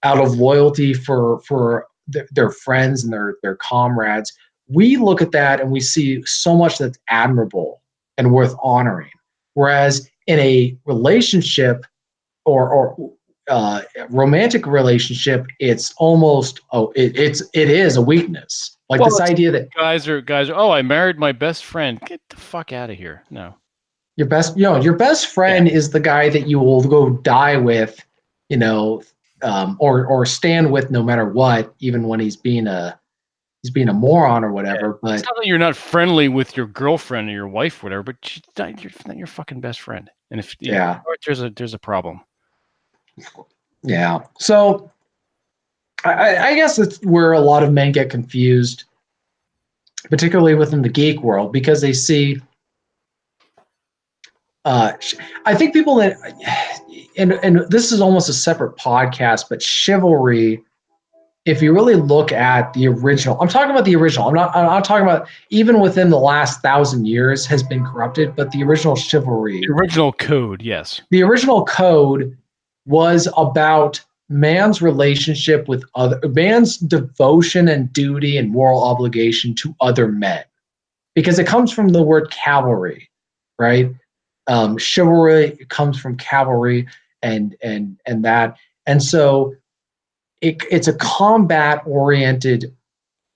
out of loyalty for their friends and their comrades. We look at that and we see so much that's admirable and worth honoring. Whereas in a relationship or romantic relationship, it's almost it is a weakness. Like this idea that guys are. Oh, I married my best friend. Get the fuck out of here! No, your best friend is the guy that you will go die with, or stand with no matter what, even when he's being a moron or whatever. It's But not that you're not friendly with your girlfriend or your wife, whatever. But she's not your fucking best friend. And if there's a problem. Yeah. So I guess that's where a lot of men get confused, particularly within the geek world, because they see. I think people that, and this is almost a separate podcast, but chivalry. If you really look at the original, I'm talking about the original. I'm not talking about even within the last 1,000 years has been corrupted, but the original chivalry. The original code, yes. The original code was about man's relationship with man's devotion and duty and moral obligation to other men, because it comes from the word cavalry, right? Chivalry comes from cavalry and that, and so it's a combat oriented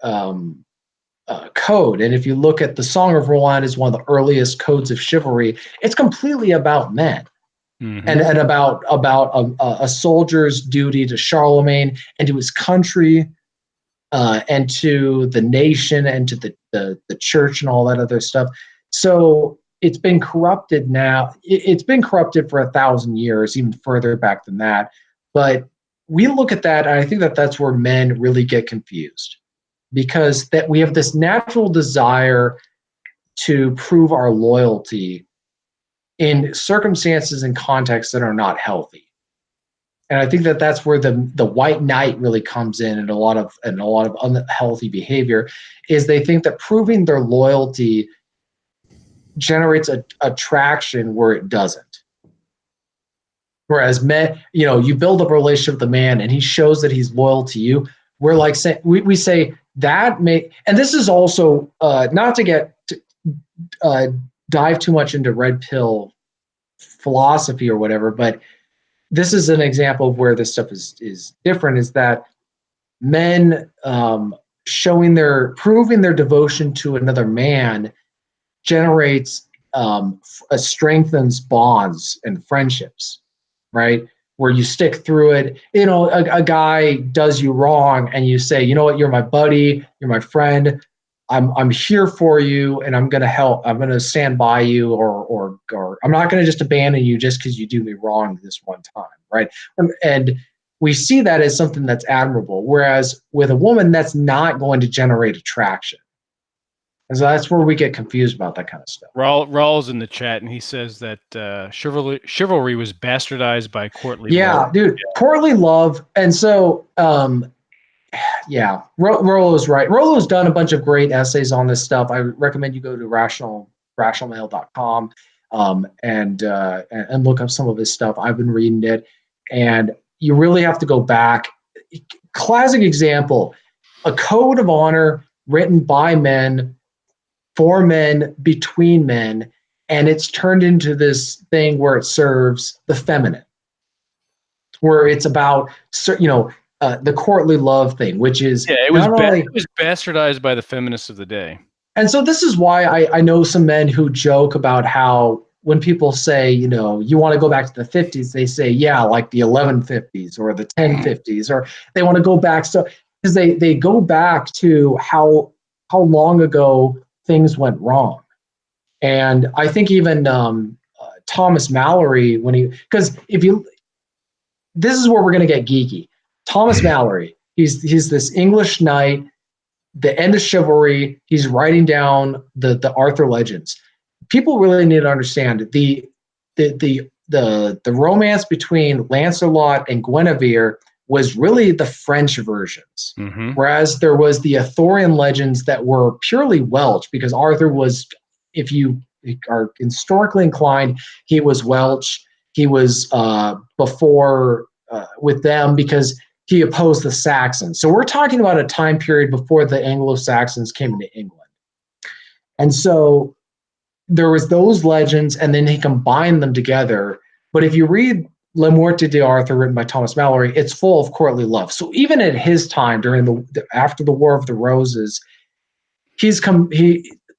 code. And if you look at the Song of Roland as one of the earliest codes of chivalry, it's completely about men. Mm-hmm. And about a soldier's duty to Charlemagne and to his country, and to the nation and to the church and all that other stuff. So it's been corrupted now. It's been corrupted for 1,000 years, even further back than that. But we look at that, and I think that that's where men really get confused, because that we have this natural desire to prove our loyalty in circumstances and contexts that are not healthy. And I think that that's where the white knight really comes in, and a lot of unhealthy behavior is they think that proving their loyalty generates a attraction where it doesn't. Whereas men, you build up a relationship with a man and he shows that he's loyal to you. We're like we say that and this is also not to get dive too much into red pill philosophy or whatever, but this is an example of where this stuff is different, is that men proving their devotion to another man generates strengthens bonds and friendships, right? Where you stick through it. A guy does you wrong and you say, you know what, you're my buddy, you're my friend, I'm here for you, and I'm gonna help. I'm gonna stand by you, or I'm not gonna just abandon you just because you do me wrong this one time, right? And we see that as something that's admirable. Whereas with a woman, that's not going to generate attraction. And so that's where we get confused about that kind of stuff. Raul's in the chat, and he says that chivalry was bastardized by courtly love. Yeah, dude, courtly love. And so, yeah, Rollo's right. Rollo's done a bunch of great essays on this stuff. I recommend you go to rationalmail.com and look up some of his stuff. I've been reading it, and you really have to go back. Classic example, a code of honor written by men, for men, between men, and it's turned into this thing where it serves the feminine, where it's about, the courtly love thing, which is it was bastardized by the feminists of the day. And so this is why I know some men who joke about how when people say, you want to go back to the 50s, they say, yeah, like the 1150s or the 1050s, or they want to go back. So because they go back to how long ago things went wrong. And I think even Thomas Mallory, this is where we're going to get geeky. Thomas Mallory, he's this English knight, the end of chivalry. He's writing down the Arthur legends. People really need to understand the romance between Lancelot and Guinevere was really the French versions, whereas there was the Arthurian legends that were purely Welsh, because Arthur was, if you are historically inclined, he was Welsh. He was before with them because he opposed the Saxons. So we're talking about a time period before the Anglo-Saxons came into England. And so there was those legends, and then he combined them together. But if you read Le Morte d'Arthur, written by Thomas Mallory, it's full of courtly love. So even at his time, during after the War of the Roses,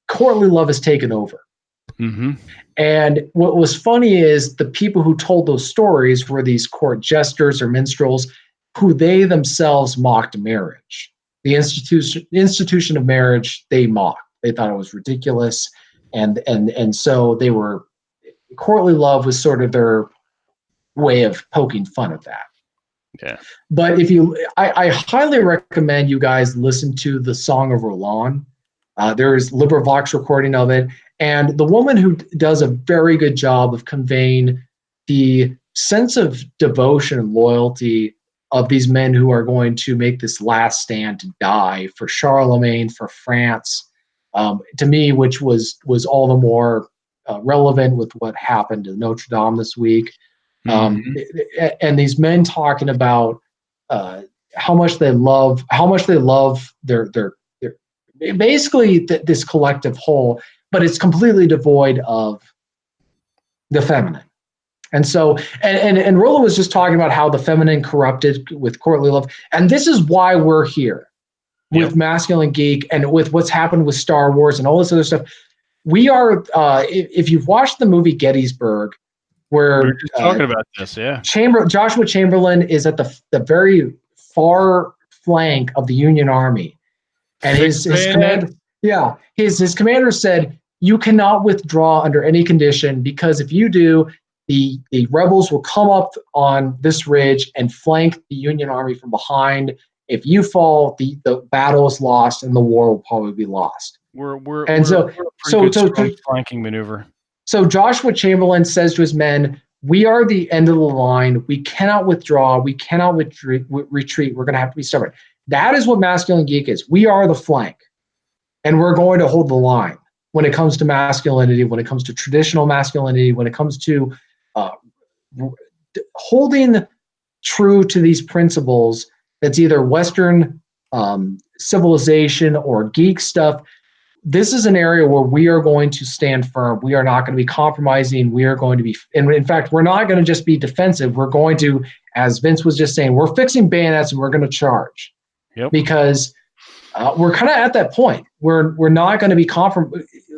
courtly love has taken over. And what was funny is the people who told those stories were these court jesters or minstrels, who they themselves mocked marriage. The institution of marriage, they mocked. They thought it was ridiculous, and so they were, courtly love was sort of their way of poking fun at that. Yeah. But I highly recommend you guys listen to the Song of Roland. There is LibriVox recording of it, and the woman who does a very good job of conveying the sense of devotion and loyalty of these men who are going to make this last stand to die for Charlemagne, for France, to me, which was all the more relevant with what happened to Notre Dame this week. And these men talking about how much they love their basically this collective whole, but it's completely devoid of the feminine. And so, and Rollo was just talking about how the feminine corrupted with courtly love. And this is why we're here with Masculine Geek and with what's happened with Star Wars and all this other stuff. We are, if you've watched the movie Gettysburg, where we're just talking about this, Joshua Chamberlain is at the very far flank of the Union Army. And his commander said, you cannot withdraw under any condition, because if you do, the rebels will come up on this ridge and flank the Union Army from behind. If you fall, the battle is lost and the war will probably be lost. We're a pretty good flanking maneuver. So Joshua Chamberlain says to his men, we are the end of the line. We cannot withdraw. We cannot retreat. We're going to have to be stubborn. That is what Masculine Geek is. We are the flank, and we're going to hold the line when it comes to masculinity, when it comes to traditional masculinity, when it comes to holding true to these principles. That's either Western civilization or geek stuff. This is an area where we are going to stand firm. We are not going to be compromising. We are going to be, and in fact, we're not going to just be defensive. We're going to, as Vince was just saying, we're fixing bayonets and we're going to charge. Yep. Because we're kind of at that point. We're not going to be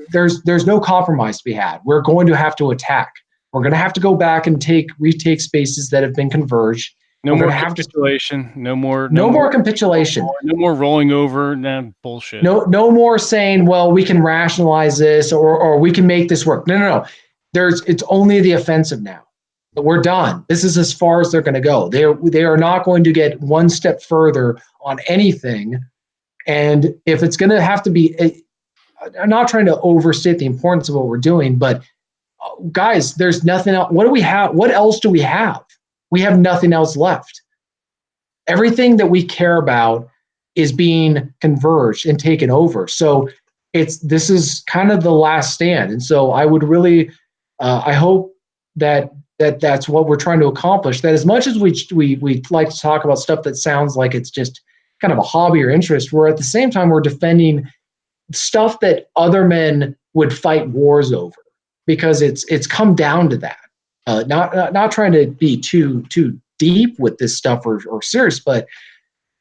there's no compromise to be had. We're going to have to attack. We're going to have to go back and retake spaces that have been converged. No more capitulation. No more capitulation. No more rolling over. Nah, bullshit. No more saying, well, we can rationalize this or we can make this work. No. It's only the offensive now. We're done. This is as far as they're going to go. They are not going to get one step further on anything. And if it's going to have to be, I'm not trying to overstate the importance of what we're doing, but guys, there's nothing else. What do we have? What else do we have? We have nothing else left. Everything that we care about is being converged and taken over. So this is kind of the last stand. And so I would really, I hope that's what we're trying to accomplish. That as much as we like to talk about stuff that sounds like it's just kind of a hobby or interest, we're at the same time we're defending stuff that other men would fight wars over, because it's come down to that. Not trying to be too deep with this stuff or serious, but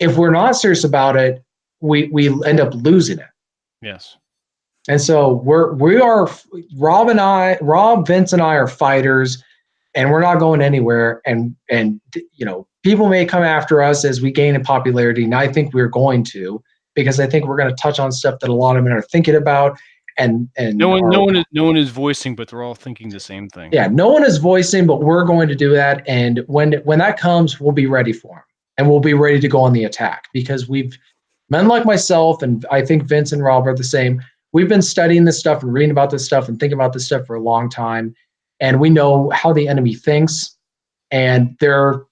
if we're not serious about it, we end up losing it. Yes. And so we are Rob, Vince, and I are fighters, and we're not going anywhere. And people may come after us as we gain in popularity, and I think we're going to, because I think we're going to touch on stuff that a lot of men are thinking about. And no one is voicing, but they're all thinking the same thing. Yeah, no one is voicing, but we're going to do that. And when that comes, we'll be ready for them, and we'll be ready to go on the attack, because men like myself, and I think Vince and Rob are the same. We've been studying this stuff and reading about this stuff and thinking about this stuff for a long time, and we know how the enemy thinks, and they're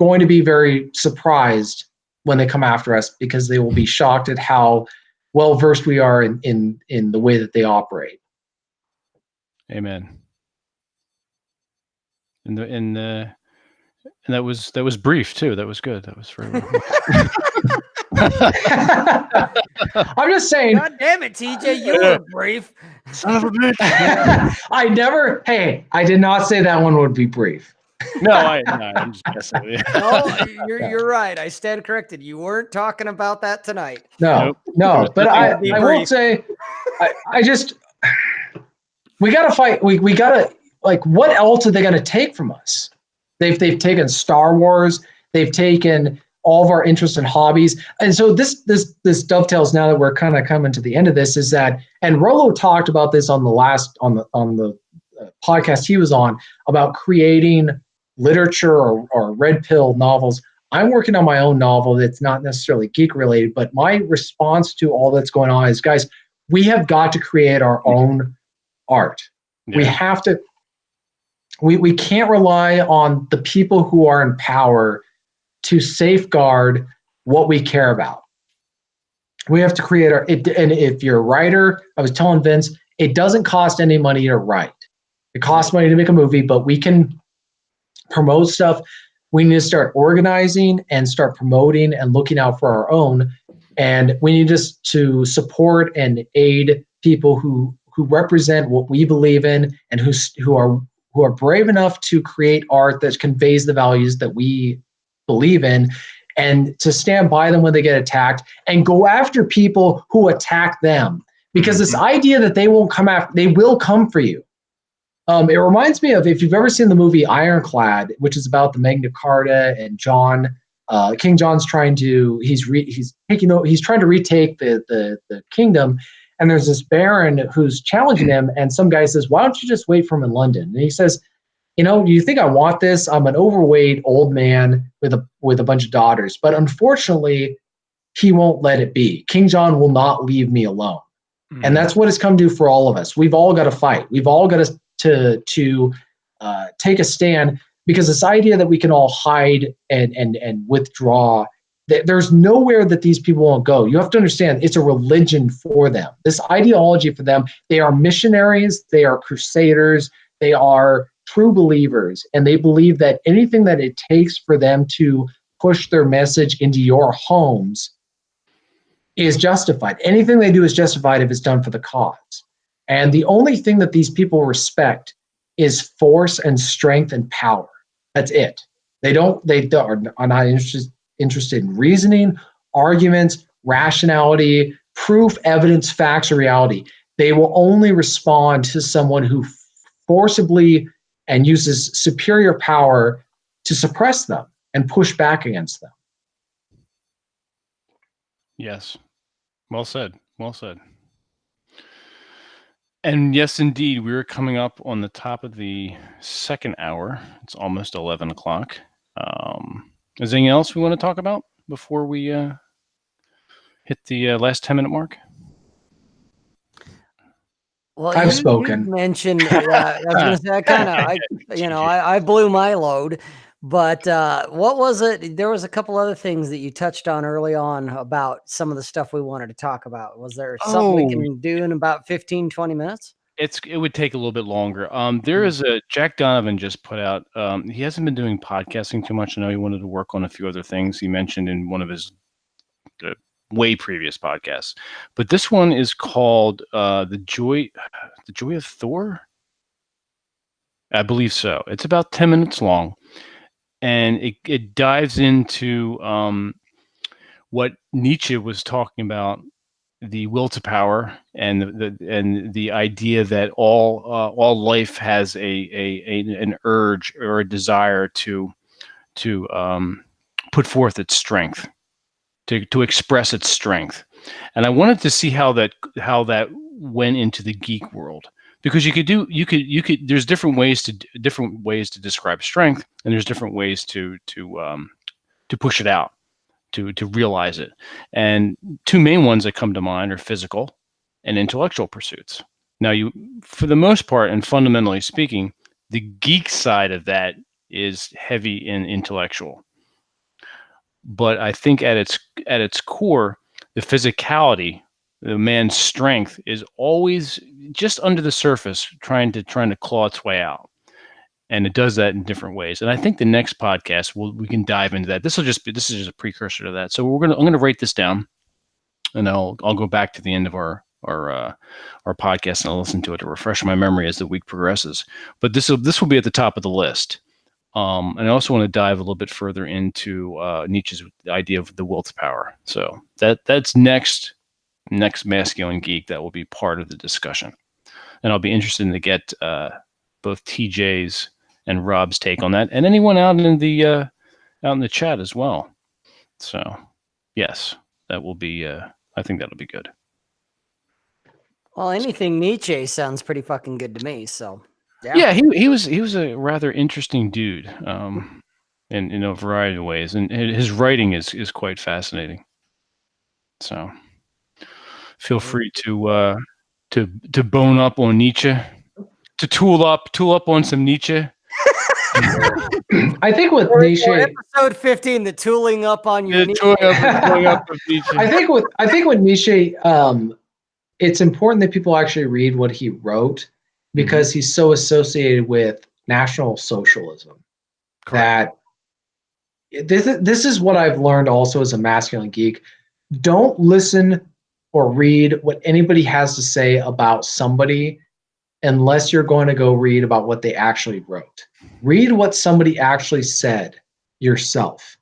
going to be very surprised when they come after us, because they will be shocked at how well versed we are in the way that they operate. Amen. And that was brief too. That was good. That was very well. I'm just saying. God damn it, TJ, you were brief. Son of a bitch. I did not say that one would be brief. No, I'm just guessing. No, you're right. I stand corrected. You weren't talking about that tonight. No. But I won't say. We gotta fight. We gotta, like, what else are they gonna take from us? They've taken Star Wars. They've taken all of our interests and hobbies. And so this dovetails, now that we're kind of coming to the end of this, is that, and Rollo talked about this on the podcast he was on, about creating literature or red pill novels. I'm working on my own novel that's not necessarily geek related, but my response to all that's going on is, guys, we have got to create our own art. Yeah. We have to, we can't rely on the people who are in power to safeguard what we care about. We have to create and if you're a writer, I was telling Vince, it doesn't cost any money to write. It costs money to make a movie, but we can promote stuff. We need to start organizing and start promoting and looking out for our own. And we need just to support and aid people who represent what we believe in, and who are brave enough to create art that conveys the values that we believe in, and to stand by them when they get attacked, and go after people who attack them. Because this idea that they won't come after, they will come for you. It reminds me of, if you've ever seen the movie Ironclad, which is about the Magna Carta, and King John's trying to retake the kingdom, and there's this baron who's challenging him, and some guy says, "Why don't you just wait for him in London?" And he says, "Do you think I want this? I'm an overweight old man with a bunch of daughters, but unfortunately, he won't let it be. King John will not leave me alone." And that's what it's come to for all of us. We've all got to fight. We've all got to take a stand, because this idea that we can all hide and withdraw, there's nowhere that these people won't go. You have to understand, it's a religion for them. This ideology for them, they are missionaries, they are crusaders, they are true believers, and they believe that anything that it takes for them to push their message into your homes is justified. Anything they do is justified if it's done for the cause. And the only thing that these people respect is force and strength and power. That's it. They are not interested in reasoning, arguments, rationality, proof, evidence, facts, or reality. They will only respond to someone who forcibly and uses superior power to suppress them and push back against them. Yes. Well said. Well said. And yes, indeed, we're coming up on the top of the second hour. It's almost 11 o'clock. Is there anything else we want to talk about before we hit the last 10-minute mark? Well, I've you spoken. mentioned, I was going to say, I blew my load, but what was it? There was a couple other things that you touched on early on about some of the stuff we wanted to talk about. Was there something we can do in about 15, 20 minutes? It would take a little bit longer. There is a Jack Donovan just put out. He hasn't been doing podcasting too much. I know he wanted to work on a few other things. He mentioned in one of his way previous podcasts, but this one is called the Joy of Thor. I believe so. It's about 10 minutes long, and it dives into what Nietzsche was talking about, the will to power, and the idea that all life has an urge or a desire to put forth its strength, to express its strength. And I wanted to see how that went into the geek world, because you could there's different ways to describe strength, and there's different ways to push it out, to realize it. And two main ones that come to mind are physical and intellectual pursuits. Now, for the most part, and fundamentally speaking, the geek side of that is heavy in intellectual. But I think at its core, the physicality, the man's strength, is always just under the surface, trying to claw its way out. And it does that in different ways. And I think the next podcast we can dive into that. This is just a precursor to that. So I'm gonna write this down, and I'll go back to the end of our podcast, and I'll listen to it to refresh my memory as the week progresses. But this will be at the top of the list. And I also want to dive a little bit further into Nietzsche's idea of the will to power. So that's next Masculine Geek. That will be part of the discussion, and I'll be interested to get both TJ's and Rob's take on that, and anyone out in the chat as well. So, yes, that will be. I think that'll be good. Well, anything Nietzsche sounds pretty fucking good to me. So, yeah, he was a rather interesting dude, in a variety of ways, and his writing is quite fascinating. So, feel free to bone up on Nietzsche, to tool up on some Nietzsche. I think with Nietzsche, episode 15, the tooling up on your Nietzsche. Tooling up of Nietzsche. I think with Nietzsche, it's important that people actually read what he wrote, because he's so associated with National Socialism. Correct. That this is what I've learned also as a masculine geek. Don't listen or read what anybody has to say about somebody unless you're going to go read about what they actually wrote. Read what somebody actually said yourself,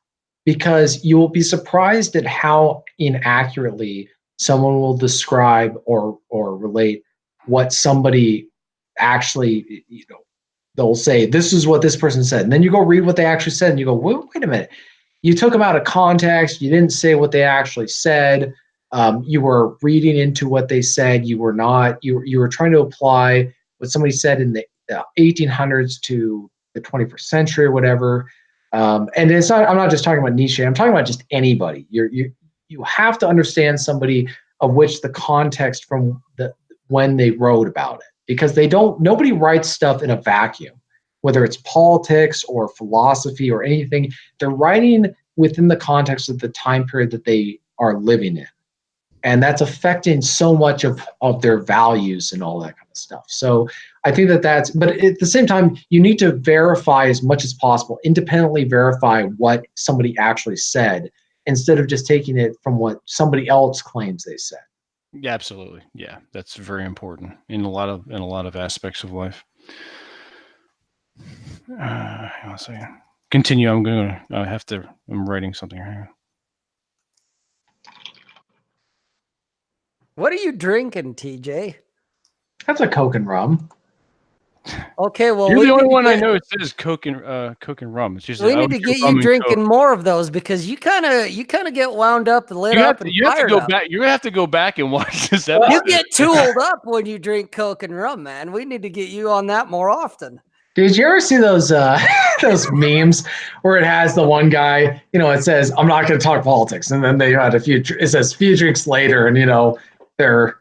because you will be surprised at how inaccurately someone will describe or relate what somebody actually, they'll say, this is what this person said. And then you go read what they actually said, and you go, wait a minute. You took them out of context. You didn't say what they actually said. You were reading into what they said. You were not. You were trying to apply what somebody said in the 1800s to the 21st century or whatever. And it's not. I'm not just talking about Nietzsche. I'm talking about just anybody. You have to understand somebody of which the context from when they wrote about it, because nobody writes stuff in a vacuum. whether it's politics or philosophy or anything, they're writing within the context of the time period that they are living in. And that's affecting so much of their values and all that kind of stuff. So I think but at the same time, you need to verify as much as possible, independently verify what somebody actually said, instead of just taking it from what somebody else claims they said. Yeah, absolutely. Yeah, that's very important in a lot of aspects of life. Hang on a second. Continue. I'm writing something here. What are you drinking, TJ? That's a Coke and rum. Okay, well, You're we the only need to one I get- know it says Coke and rum. It's just We I need would to do get rum you and drinking Coke. more of those, because you kind of get wound up and lit up and You have to fired go up. back. You're gonna have to go back and watch this You episode. get tooled up when you drink Coke and rum, man. We need to get you on that more often. Did you ever see those those memes where it has the one guy, it says, "I'm not going to talk politics," and then they had it says few drinks later, and they're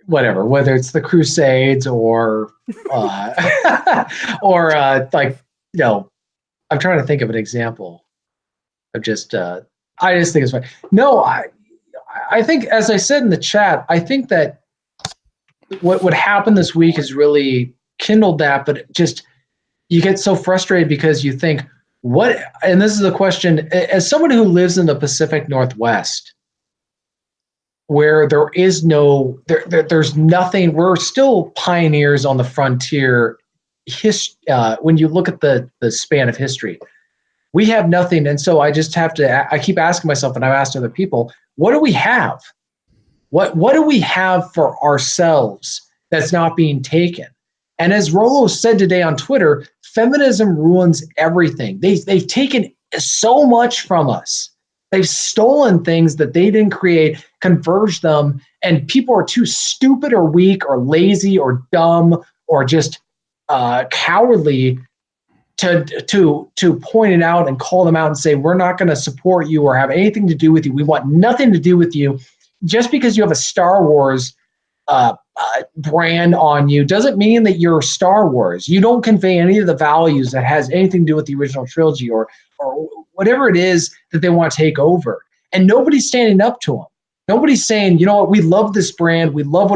whatever, whether it's the Crusades or or I'm trying to think of an example of just I just think it's funny. No, I think, as I said in the chat, I think that what happened this week has really kindled that, but just you get so frustrated because you think, what, and this is a question, as someone who lives in the Pacific Northwest, where there is there's nothing, we're still pioneers on the frontier. When you look at the span of history, we have nothing. And so I just have to, I keep asking myself, and I've asked other people, what do we have? What do we have for ourselves that's not being taken? And as Rollo said today on Twitter, feminism ruins everything. They've taken so much from us. They've stolen things that they didn't create, converged them, and people are too stupid or weak or lazy or dumb or just cowardly to point it out and call them out and say, we're not going to support you or have anything to do with you. We want nothing to do with you. Just because you have a Star Wars brand on you doesn't mean that you're Star Wars. You don't convey any of the values that has anything to do with the original trilogy or whatever it is that they want to take over. And nobody's standing up to them. Nobody's saying, you know what, we love this brand. We love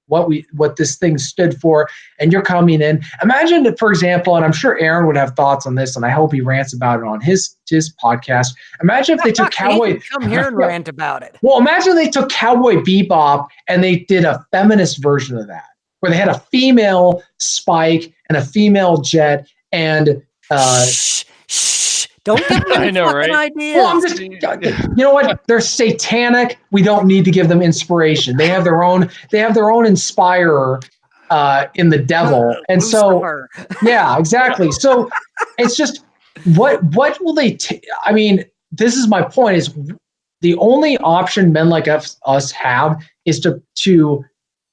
what this thing stood for, and you're coming in. Imagine that, for example, and I'm sure Aaron would have thoughts on this, and I hope he rants about it on his podcast. Imagine if they took Cowboy. Come here and rant about it. Well, imagine they took Cowboy Bebop and they did a feminist version of that, where they had a female Spike and a female Jet, and Shh. Don't give them any fucking ideas. Well, I'm just, you know what? They're satanic. We don't need to give them inspiration. They have their own inspirer in the devil. And so, yeah, exactly. So it's just, what will they I mean, this is my point, is the only option men like us have is to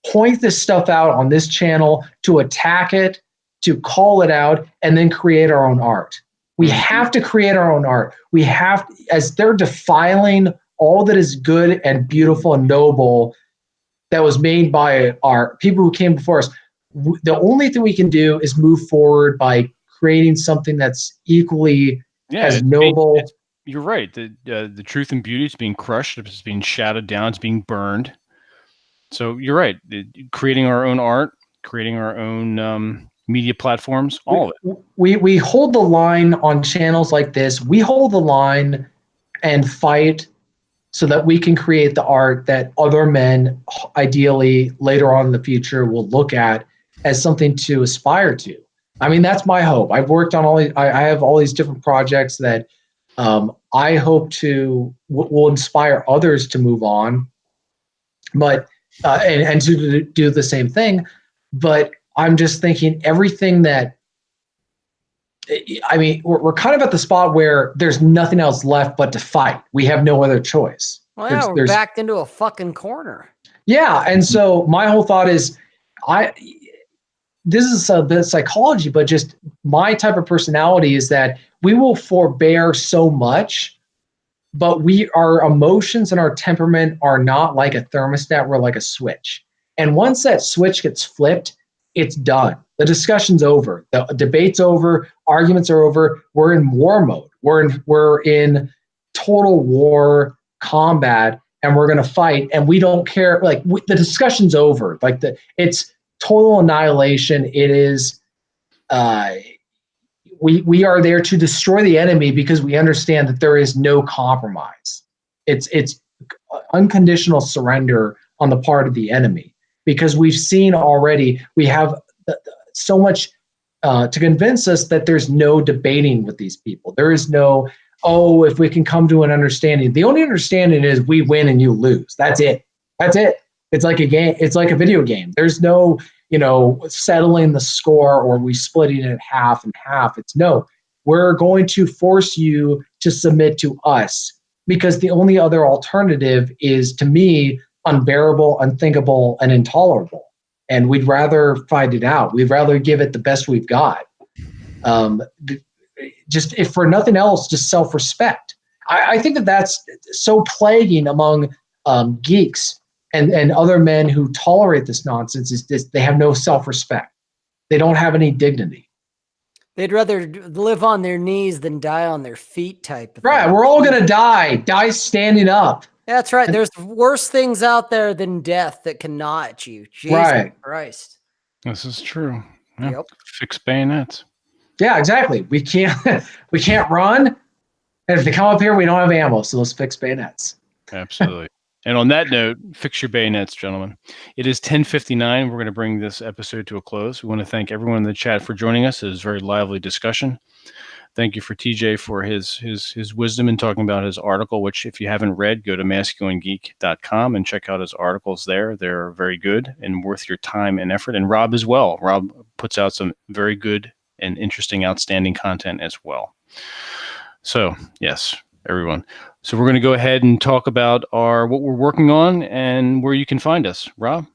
point this stuff out on this channel, to attack it, to call it out, and then create our own art. We have to create our own art. We have, as they're defiling all that is good and beautiful and noble that was made by our people who came before us. The only thing we can do is move forward by creating something that's equally as noble. You're right. The truth and beauty is being crushed. It's being shouted down. It's being burned. So you're right. Creating our own art, creating our own media platforms, all of it. We hold the line on channels like this. We hold the line and fight so that we can create the art that other men, ideally later on in the future, will look at as something to aspire to. I mean, that's my hope. I've worked on I have all these different projects that I hope will inspire others to move on, but and to do the same thing. But I'm just thinking everything that, I mean, we're kind of at the spot where there's nothing else left but to fight. We have no other choice. Well, yeah, we're backed into a fucking corner. Yeah, and so my whole thought is, this is a bit of psychology, but just my type of personality is that we will forbear so much, but our emotions and our temperament are not like a thermostat. We're like a switch. And once that switch gets flipped, it's done. The discussion's over. The debate's over. Arguments are over. We're in war mode. We're in total war combat, and we're going to fight. And we don't care. Like the discussion's over. Like it's total annihilation. It is. We are there to destroy the enemy because we understand that there is no compromise. It's unconditional surrender on the part of the enemy, because we've seen already, we have so much to convince us that there's no debating with these people. There is no, oh, if we can come to an understanding. The only understanding is we win and you lose. That's it. That's it. It's like a game. It's like a video game. There's no, settling the score or we splitting it half and half. It's no, we're going to force you to submit to us, because the only other alternative is, to me, unbearable, unthinkable, and intolerable. And we'd rather fight it out. We'd rather give it the best we've got. Just, if for nothing else, just self-respect. I think that's so plaguing among geeks and other men who tolerate this nonsense, is this: they have no self-respect. They don't have any dignity. They'd rather live on their knees than die on their feet type of Right. thing. We're all going to die standing up. That's right. There's worse things out there than death that can gnaw at you. Jesus Right. Christ. This is true. Yeah. Yep. Fix bayonets. Yeah, exactly. We can't run. And if they come up here, we don't have ammo. So let's fix bayonets. Absolutely. And on that note, fix your bayonets, gentlemen. It is 10:59. We're going to bring this episode to a close. We want to thank everyone in the chat for joining us. It was a very lively discussion. Thank you for TJ for his wisdom in talking about his article, which, if you haven't read, go to masculinegeek.com and check out his articles there. They're very good and worth your time and effort. And Rob as well. Rob puts out some very good and interesting, outstanding content as well. So, yes, everyone. So we're going to go ahead and talk about what we're working on and where you can find us. Rob?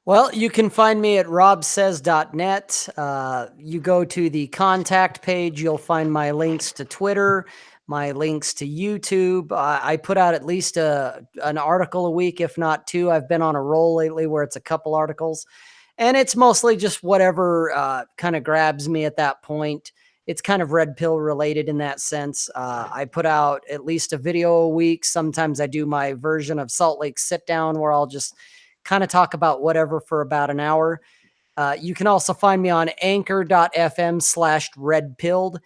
Well, you can find me at robsays.net. You go to the contact page, you'll find my links to Twitter, my links to YouTube. I put out at least an article a week, if not two. I've been on a roll lately where it's a couple articles, and it's mostly just whatever kind of grabs me at that point. It's kind of red pill related in that sense. I put out at least a video a week. Sometimes I do my version of Salt Lake Sit Down, where I'll just kind of talk about whatever for about an hour. You can also find me on anchor.fm/redpilled.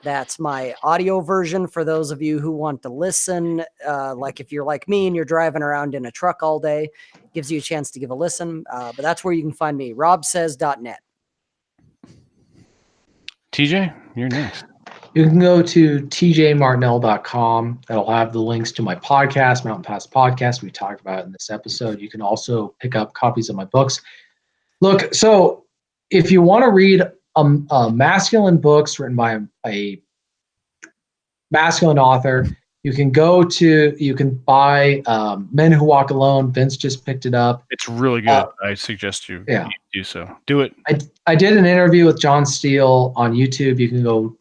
That's my audio version for those of you who want to listen. Like if you're like me and you're driving around in a truck all day, it gives you a chance to give a listen. But that's where you can find me, robsays.net. TJ, you're next. You can go to tjmartinell.com. That'll have the links to my podcast, Mountain Pass Podcast, we talked about in this episode. You can also pick up copies of my books. Look, so if you want to read masculine books written by a masculine author, you can buy Men Who Walk Alone. Vince just picked it up. It's really good. I suggest you do so. Do it. I did an interview with John Steele on YouTube. You can go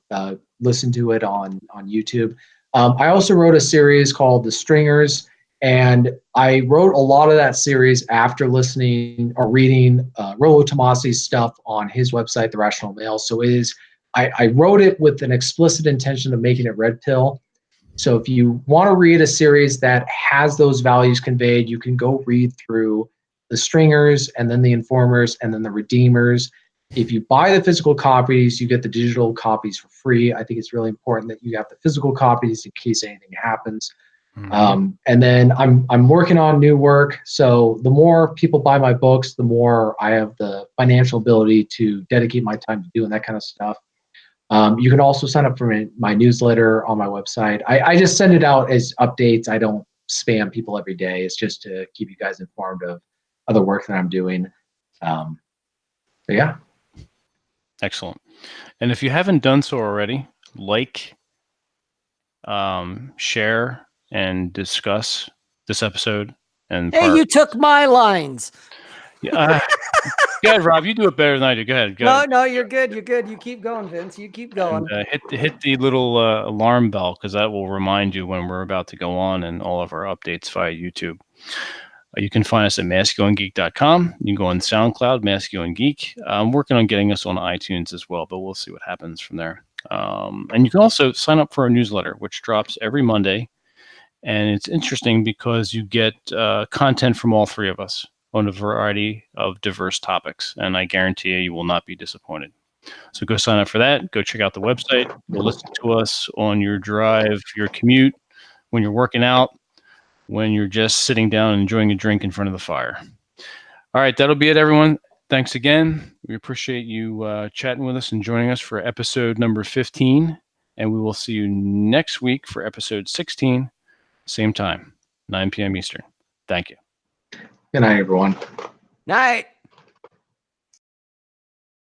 listen to it on YouTube. I also wrote a series called The Stringers, and I wrote a lot of that series after listening or reading Rollo Tomasi's stuff on his website, The Rational Male. So I wrote it with an explicit intention of making it red pill. So if you want to read a series that has those values conveyed, you can go read through The Stringers and then The Informers and then The Redeemers. If you buy the physical copies, you get the digital copies for free. I think it's really important that you have the physical copies in case anything happens. Mm-hmm. And then I'm working on new work. So the more people buy my books, the more I have the financial ability to dedicate my time to doing that kind of stuff. You can also sign up for my newsletter on my website. I just send it out as updates. I don't spam people every day. It's just to keep you guys informed of the work that I'm doing. But yeah. Excellent. And if you haven't done so already, share, and discuss this episode. And hey, you took my lines. Yeah. Go ahead, Rob. You do it better than I do. Go ahead. No, you're good. You're good. You keep going, Vince. You keep going. And, hit the little alarm bell, because that will remind you when we're about to go on and all of our updates via YouTube. You can find us at masculinegeek.com. You can go on SoundCloud, Masculine Geek. I'm working on getting us on iTunes as well, but we'll see what happens from there. And you can also sign up for our newsletter, which drops every Monday. And it's interesting because you get content from all three of us on a variety of diverse topics. And I guarantee you will not be disappointed. So go sign up for that. Go check out the website. Go listen to us on your drive, your commute, when you're working out, when you're just sitting down and enjoying a drink in front of the fire. All right, that'll be it, everyone. Thanks again. We appreciate you chatting with us and joining us for episode number 15. And we will see you next week for episode 16, same time, 9 p.m. Eastern. Thank you. Good night, everyone. Night.